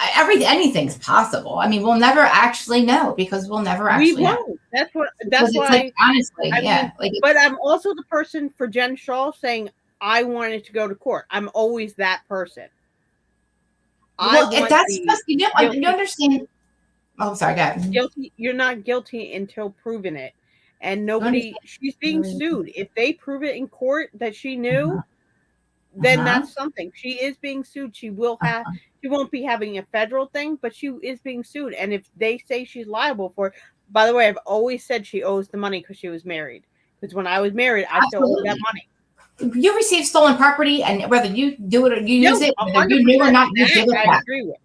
anything's possible. I mean, we'll never actually know because we'll never actually know. That's why like, honestly, yeah. But I'm also the person for Jen Shaw saying I wanted to go to court. I'm always that person. Well, that's just you understand. Oh, sorry, go ahead. Guilty. You're not guilty until proven it, and nobody. She's being sued. If they prove it in court that she knew, then that's something. She is being sued. She will have. She won't be having a federal thing, but she is being sued. And if they say she's liable for, by the way, I've always said she owes the money because she was married. Because when I was married, I still owe that money. You receive stolen property, and whether you do it or you use it, whether you knew or not, you give it back. I agree with.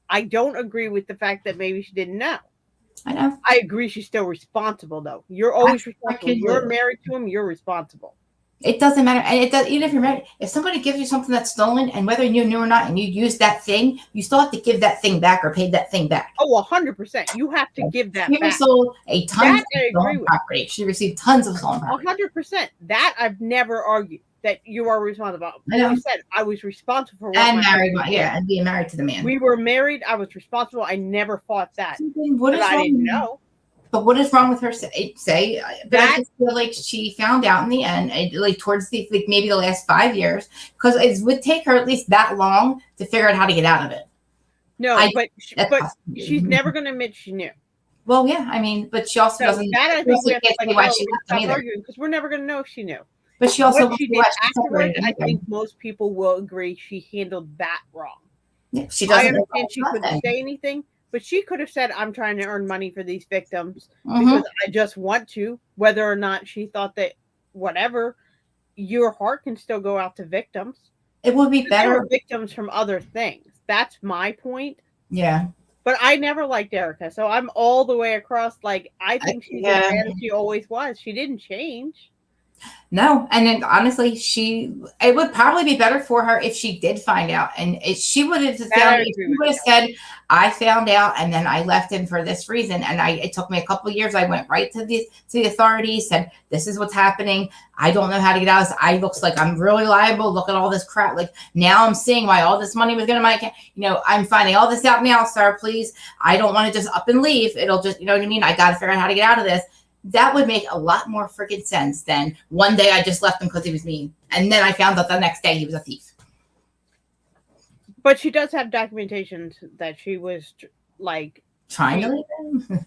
I don't agree with the fact that maybe she didn't know. I know. I agree she's still responsible, though. You're always responsible. You're married to him, you're responsible. It doesn't matter. And it does, even if you're married, if somebody gives you something that's stolen, and whether you knew or not, and you use that thing, you still have to give that thing back or pay that thing back. Oh, 100%. You have to give that back. She sold a ton of stolen property. She received tons of stolen property. 100%. That I've never argued. That you are responsible. I said I was responsible for and married, and being married to the man. We were married. I was responsible. I never fought that. What is wrong? I didn't know. But what is wrong with her? Say but I just feel like she found out in the end, like towards maybe the last 5 years, because it would take her at least that long to figure out how to get out of it. No, but she's never going to admit she knew. Well, yeah, I mean, but she also doesn't. That I think we have to why she stop arguing because we're never going to know if she knew. But she also what she did afterwards, I think most people will agree she handled that wrong. Yeah, she doesn't. I understand she couldn't say anything, but she could have said, "I'm trying to earn money for these victims because I just want to." Whether or not she thought that, whatever, your heart can still go out to victims. It would be better victims from other things. That's my point. Yeah. But I never liked Erika, so I'm all the way across. Like I think she's as bad as she always was. She didn't change. No, and then honestly, it would probably be better for her if she did find out, and she would have said, "I found out, and then I left him for this reason." And it took me a couple of years. I went right to the authorities, said, "This is what's happening. I don't know how to get out of this. I looks like I'm really liable. Look at all this crap. Like now, I'm seeing why all this money was going to my account. I'm finding all this out now, sir. Please, I don't want to just up and leave. It'll just, you know what I mean. I got to figure out how to get out of this." That would make a lot more freaking sense than one day I just left him because he was mean. And then I found out the next day he was a thief. But she does have documentation that she was like trying to leave him.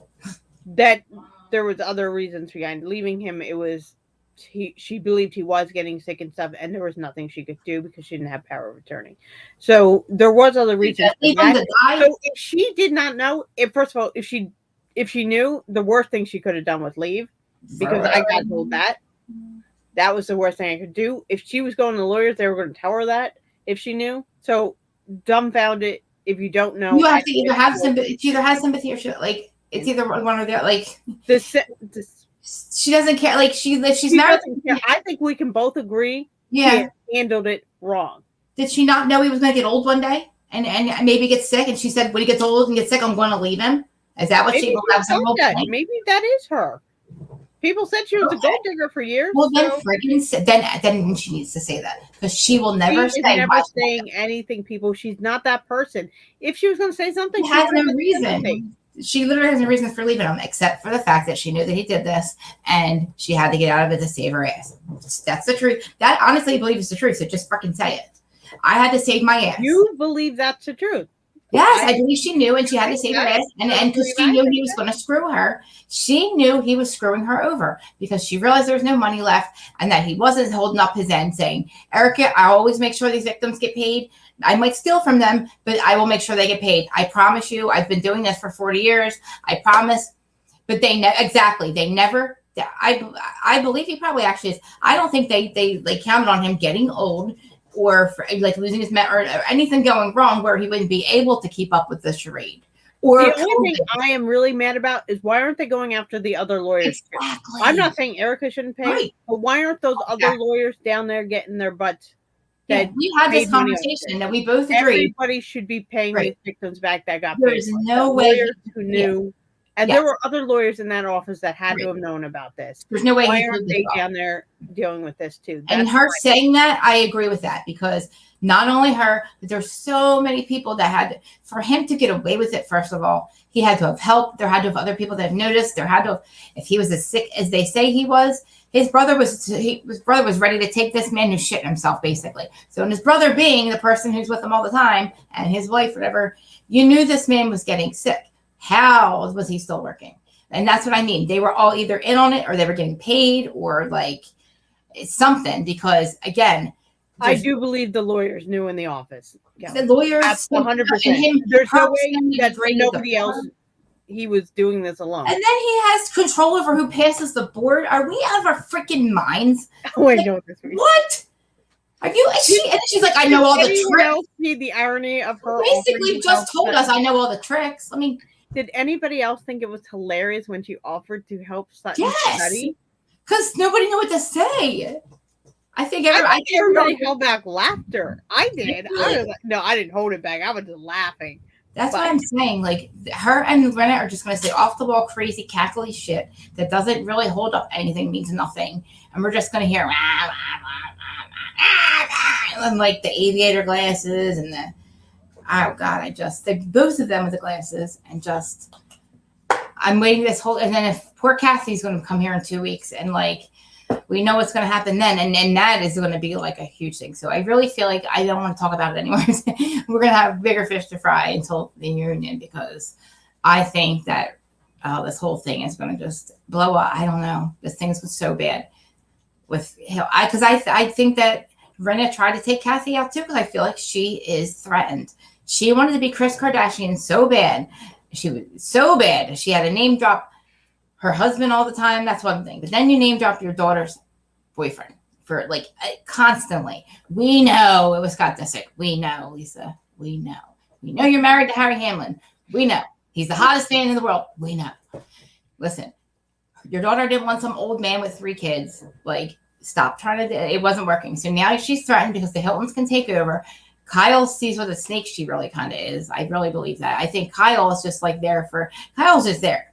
That there was other reasons behind leaving him. It was she believed he was getting sick and stuff, and there was nothing she could do because she didn't have power of attorney. So there was other reasons. So if she did not know, first of all, if she knew, the worst thing she could have done was leave, because I got told that was the worst thing I could do. If she was going to lawyers, they were going to tell her that if she knew. So dumbfounded. If you don't know, you have to either have sympathy. She either has sympathy or she it's either one or the other. Like she doesn't care. Like she's married. I think we can both agree. Yeah, she handled it wrong. Did she not know he was going to get old one day and maybe get sick? And she said, when he gets old and gets sick, I'm going to leave him. Is that what she believes? Maybe that is her. People said she was a gold digger for years. Well, then she needs to say that, because she will never saying anything. People, she's not that person. If she was going to say something, she has no reason. She literally has no reason for leaving him, except for the fact that she knew that he did this, and she had to get out of it to save her ass. That's the truth. That honestly, I believe is the truth. So just fucking say it. I had to save my ass. You believe that's the truth? Yes, I believe she knew, and she had to save her ass, and because she knew he was going to screw her. She knew he was screwing her over because she realized there was no money left and that he wasn't holding up his end, saying, "Erika, I always make sure these victims get paid. I might steal from them, but I will make sure they get paid. I promise you. I've been doing this for 40 years. I promise." But they never. I believe he probably actually is. I don't think they counted on him getting old, or for, like losing his or anything going wrong where he wouldn't be able to keep up with the charade. or the only COVID. thing I am really mad about is why aren't they going after the other lawyers? Exactly. I'm not saying Erika shouldn't pay, Right. but why aren't those other lawyers down there getting their butts? Yeah, That we had this paid money off conversation this? that we both agreed. Everybody should be paying Right. these victims back that got There paid. is for it. no The way he- lawyers who knew, and Yes. there were other lawyers in that office that had to Right. have known about this. There's no way Why he aren't pulled this they off. down there dealing with this too? And her saying that, I agree with that, because not only her, but there's so many people that had, for him to get away with it, first of all, he had to have help. There had to have other people that have noticed. There had to have, if he was as sick as they say he was, his brother was ready to take this man who's shitting himself, basically. So, and his brother being the person who's with him all the time, and his wife, whatever, you knew this man was getting sick. How was he still working? And that's what I mean. They were all either in on it, or they were getting paid, or like something, because again, I do believe the lawyers knew in the office. Yeah. the lawyers, 100%. There's no way that nobody else, he was doing this alone. And then he has control over who passes the board. Are we out of our freaking minds? Oh, I know this. What? Are you? And she's like, I know all the tricks. Else see the irony of her? Basically, just told us I know all the tricks. I mean, did anybody else think it was hilarious when she offered to help Sutton study? Because nobody knew what to say. I think everybody held back laughter. I did. I was like, no, I didn't hold it back. I was just laughing. That's what I'm saying. Like, her and Rinna are just going to say off the wall, crazy, cackly shit that doesn't really hold up anything, means nothing. And we're just going to hear, and like the aviator glasses and the, oh God, both of them with the glasses, and just, I'm waiting this whole, and then if poor Kathy's going to come here in 2 weeks, and like, we know what's going to happen then. And that is going to be like a huge thing. So I really feel like I don't want to talk about it anymore. We're going to have bigger fish to fry until the union, because I think that this whole thing is going to just blow up. I don't know. This thing's so bad with him. Because I think that Rinna tried to take Kathy out too, because I feel like she is threatened. She wanted to be Kris Kardashian so bad. She was so bad. She had a name drop her husband all the time. That's one thing. But then you name drop your daughter's boyfriend for like constantly. We know it was Scott Disick. We know, Lisa. We know. We know you're married to Harry Hamlin. We know. He's the hottest man in the world. We know. Listen, your daughter didn't want some old man with 3 kids. Like, stop trying to do it. It wasn't working. So now she's threatened because the Hiltons can take over. Kyle sees what a snake she really kind of is. I really believe that. I think Kyle is just like Kyle's just there.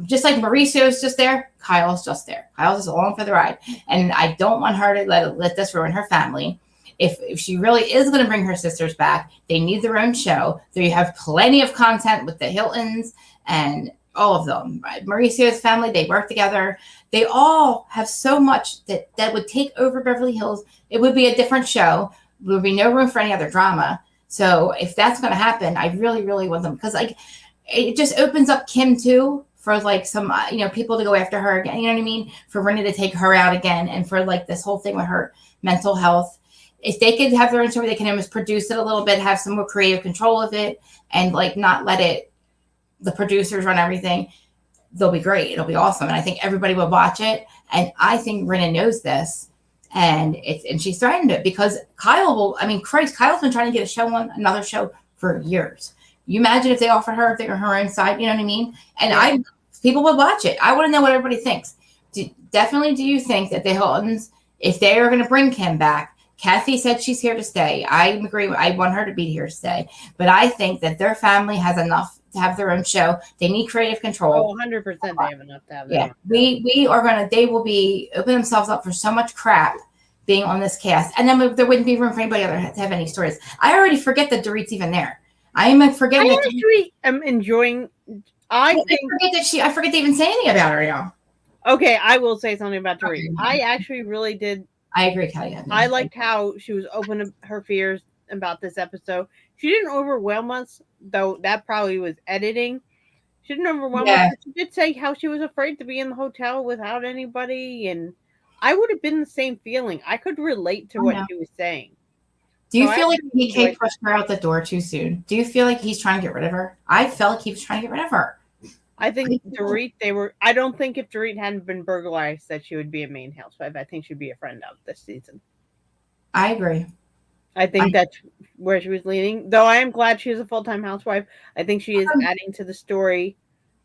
Just like Mauricio's just there, Kyle's just there. Kyle's just along for the ride. And I don't want her to let this ruin her family. If she really is going to bring her sisters back, they need their own show. So you have plenty of content with the Hiltons and all of them. Right? Mauricio's family, they work together. They all have so much that would take over Beverly Hills. It would be a different show. There would be no room for any other drama. So if that's going to happen, I really, really want them. Because like, it just opens up Kim too, for like some, people to go after her again, you know what I mean? For Rinna to take her out again, and for like this whole thing with her mental health. If they could have their own show, they can almost produce it a little bit, have some more creative control of it, and like not let the producers run everything. They'll be great. It'll be awesome. And I think everybody will watch it. And I think Rinna knows this, and she's threatened it, because Kyle's been trying to get another show for years. You imagine if they offered her her own side, you know what I mean? And people would watch it. I want to know what everybody thinks. Do you think that the Hiltons, if they are going to bring Kim back, Kathy said she's here to stay. I agree. I want her to be here to stay. But I think that their family has enough to have their own show. They need creative control. Oh, 100% they have enough to have that. Yeah. They will be open themselves up for so much crap being on this cast. And then there wouldn't be room for anybody else to have any stories. I already forget that Dorit's even there. I am forgetting. I actually am enjoying. I forget to even say anything about her, y'all. Okay, I will say something about Dorit. I actually really did. I agree, Kelly. I liked how she was open to her fears about this episode. She didn't overwhelm us, though. That probably was editing. She didn't overwhelm us. But she did say how she was afraid to be in the hotel without anybody, and I would have been the same feeling. I could relate to what she was saying. Do you feel like BK pushed her out the door too soon? Do you feel like he's trying to get rid of her? I felt like he was trying to get rid of her. I think Dorit, I don't think if Dorit hadn't been burglarized that she would be a main housewife. I think she'd be a friend of this season. I agree. I think that where she was leaning. Though I am glad she is a full-time housewife. I think she is adding to the story.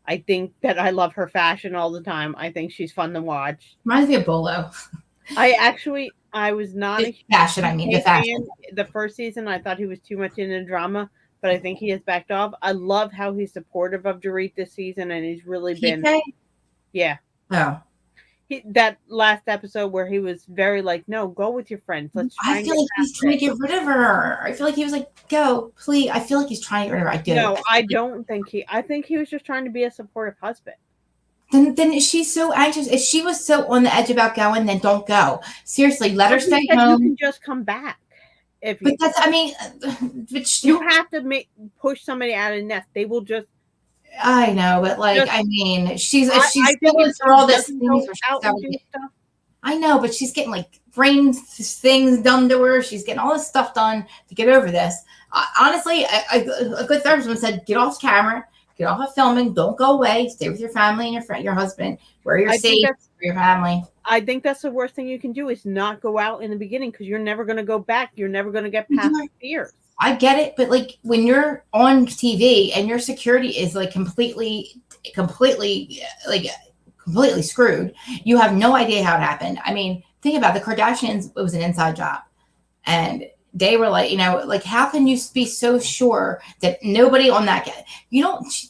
I think that I love her fashion all the time. I think she's fun to watch. Reminds me of Bolo. I was not The a fashion, I mean, the fashion. fan the first season. I thought he was too much into drama, but I think he has backed off. I love how he's supportive of Dorit this season, and he's really been, yeah. Oh. That last episode where he was very like, no, go with your friends. Let's try I feel like he's trying to get rid of her. I feel like he was like, go, please. I feel like he's trying to get rid of her. I do. No, I don't think I think he was just trying to be a supportive husband. Then she's so anxious. If she was so on the edge about going, then don't go. Seriously, let her stay home. You can just come back. But that's, I mean, you have to push somebody out of the nest. They will just. I know, but like, I mean, she's going through all this things. I know, but she's getting like brain things done to her. She's getting all this stuff done to get over this. Honestly, a good therapist said, get off camera, get off of filming, don't go away, stay with your family and your husband, where you're safe for your family. I think that's the worst thing you can do is not go out in the beginning because you're never going to go back. You're never going to get past the fears. I get it, but like when you're on TV and your security is like completely screwed, you have no idea how it happened. I mean, think about it. The Kardashians, it was an inside job. And they were like, like, how can you be so sure that nobody on that guy,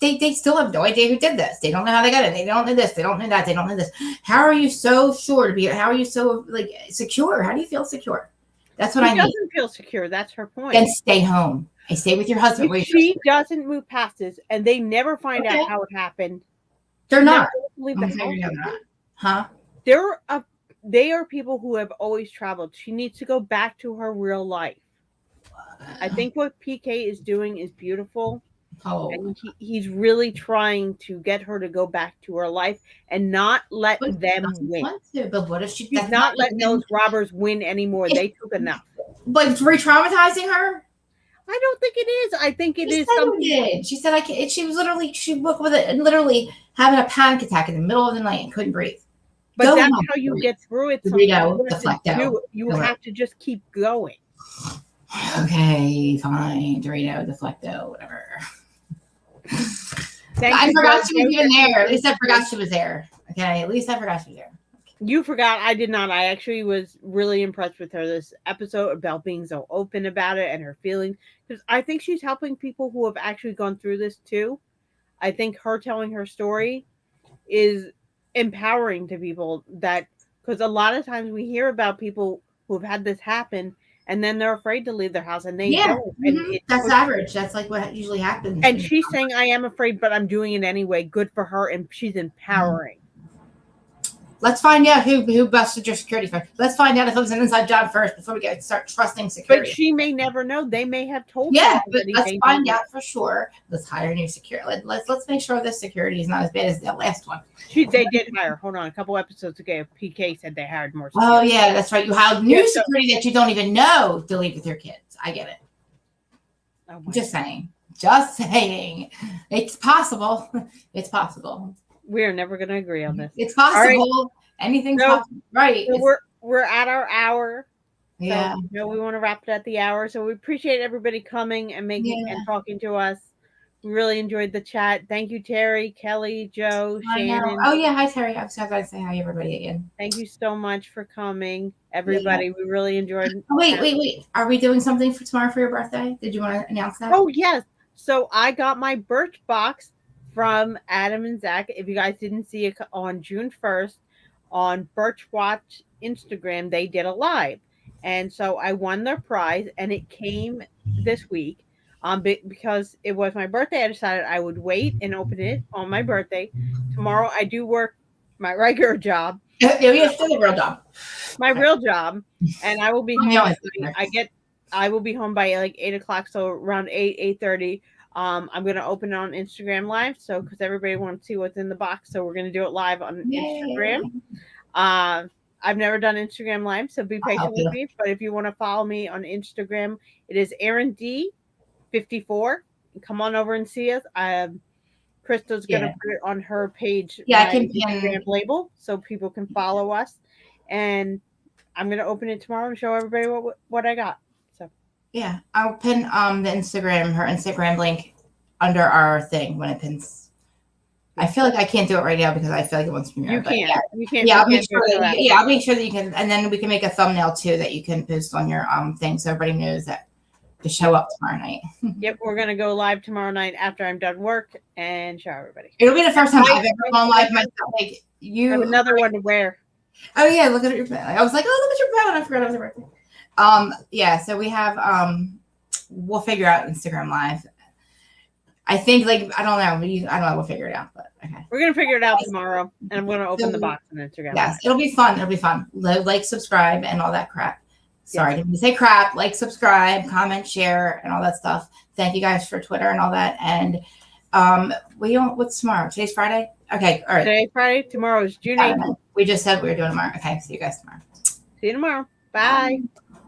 they still have no idea who did this. They don't know how they got it. They don't know this. They don't know that. They don't know this. How are you so sure how are you so like secure? How do you feel secure? That's what I need. She doesn't feel secure. That's her point. Then stay home. And stay with your husband. She doesn't move past this, and they never find out how it happened. They're not. Leave the house. Huh? They are people who have always traveled. She needs to go back to her real life. I think what PK is doing is beautiful. Oh. And he's really trying to get her to go back to her life and not let them win. But what if she's not letting those robbers win anymore? They took enough. But re-traumatizing her? I don't think it is. I think it is something. She said she was she woke with it and literally having a panic attack in the middle of the night and couldn't breathe. But that's how you get through it. You have to just keep going. Okay, fine. Dorito, Deflecto, whatever. I forgot she was even there. At least I forgot she was there. Okay, at least I forgot she was there. You forgot. I did not. I actually was really impressed with her this episode about being so open about it and her feelings. Because I think she's helping people who have actually gone through this too. I think her telling her story is empowering to people because a lot of times we hear about people who have had this happen and then they're afraid to leave their house and they don't. And that's average. That's like what usually happens. And she's saying, I am afraid, but I'm doing it anyway. Good for her. And she's empowering. Let's find out who busted your security first. Let's find out if it was an inside job first before we start trusting security. But she may never know. They may have told her. Yeah, but let's find out for sure. Let's hire new security. Let's make sure this security is not as bad as the last one. They did hire. Hold on, a couple episodes ago, PK said they hired more security. Oh yeah, that's right. You hired new security that you don't even know to leave with your kids. I get it. Oh, just saying. Just saying. It's possible. It's possible. We're never going to agree on this. It's possible. Right. Anything's possible. Right. So we're at our hour. Yeah. So, we want to wrap it at the hour. So we appreciate everybody coming and and talking to us. We really enjoyed the chat. Thank you, Terry, Kelly, Joe, Shannon. Oh yeah, hi Terry. I'm so glad to say hi everybody again. Thank you so much for coming, everybody. Yeah. We really enjoyed. Oh, wait. Are we doing something for tomorrow for your birthday? Did you want to announce that? Oh yes. So I got my birch box from Adam and Zach. If you guys didn't see it on June 1st on Birch Watch Instagram, they did a live. And so I won their prize and it came this week. Because it was my birthday, I decided I would wait and open it on my birthday. Tomorrow I do work my regular job. Yeah, still a real job. My real job. And I will be home. I will be home by like 8:00. So around 8:30. I'm gonna open it on Instagram Live, so because everybody wants to see what's in the box, so we're gonna do it live on Instagram. I've never done Instagram Live, so be patient with me. But if you want to follow me on Instagram, it is Erin D54. Come on over and see us. Crystal's gonna put it on her page. Yeah, I can Instagram label so people can follow us, and I'm gonna open it tomorrow and show everybody what I got. So Yeah, I'll pin her Instagram link under our thing when it pins. I feel like I can't do it right now because I feel like it wants to You but can't. yeah. You can't. Yeah, you I'll make can't sure do it that for I'll make sure that you can, and then we can make a thumbnail too that you can post on your thing so everybody knows that to show up tomorrow night. Yep, we're gonna go live tomorrow night after I'm done work and show everybody. It'll be the first time I- I've ever gone live myself. Like I you have another one to wear. Oh yeah, look at your phone. I was like, oh, look at your phone. I forgot it was your birthday. Yeah, so we have we'll figure out Instagram Live. I think I don't know. I don't know, we'll figure it out, but okay. We're gonna figure it out tomorrow, and I'm gonna open the box on Instagram. Yes, it'll be fun. It'll be fun. Like, subscribe, and all that crap. Sorry, didn't say crap. Like, subscribe, comment, share, and all that stuff. Thank you guys for Twitter and all that. And what's tomorrow? Today's Friday? Okay, all right. Today's Friday. Tomorrow is June 8th. We just said we were doing tomorrow. Okay, see you guys tomorrow. See you tomorrow. Bye. Bye.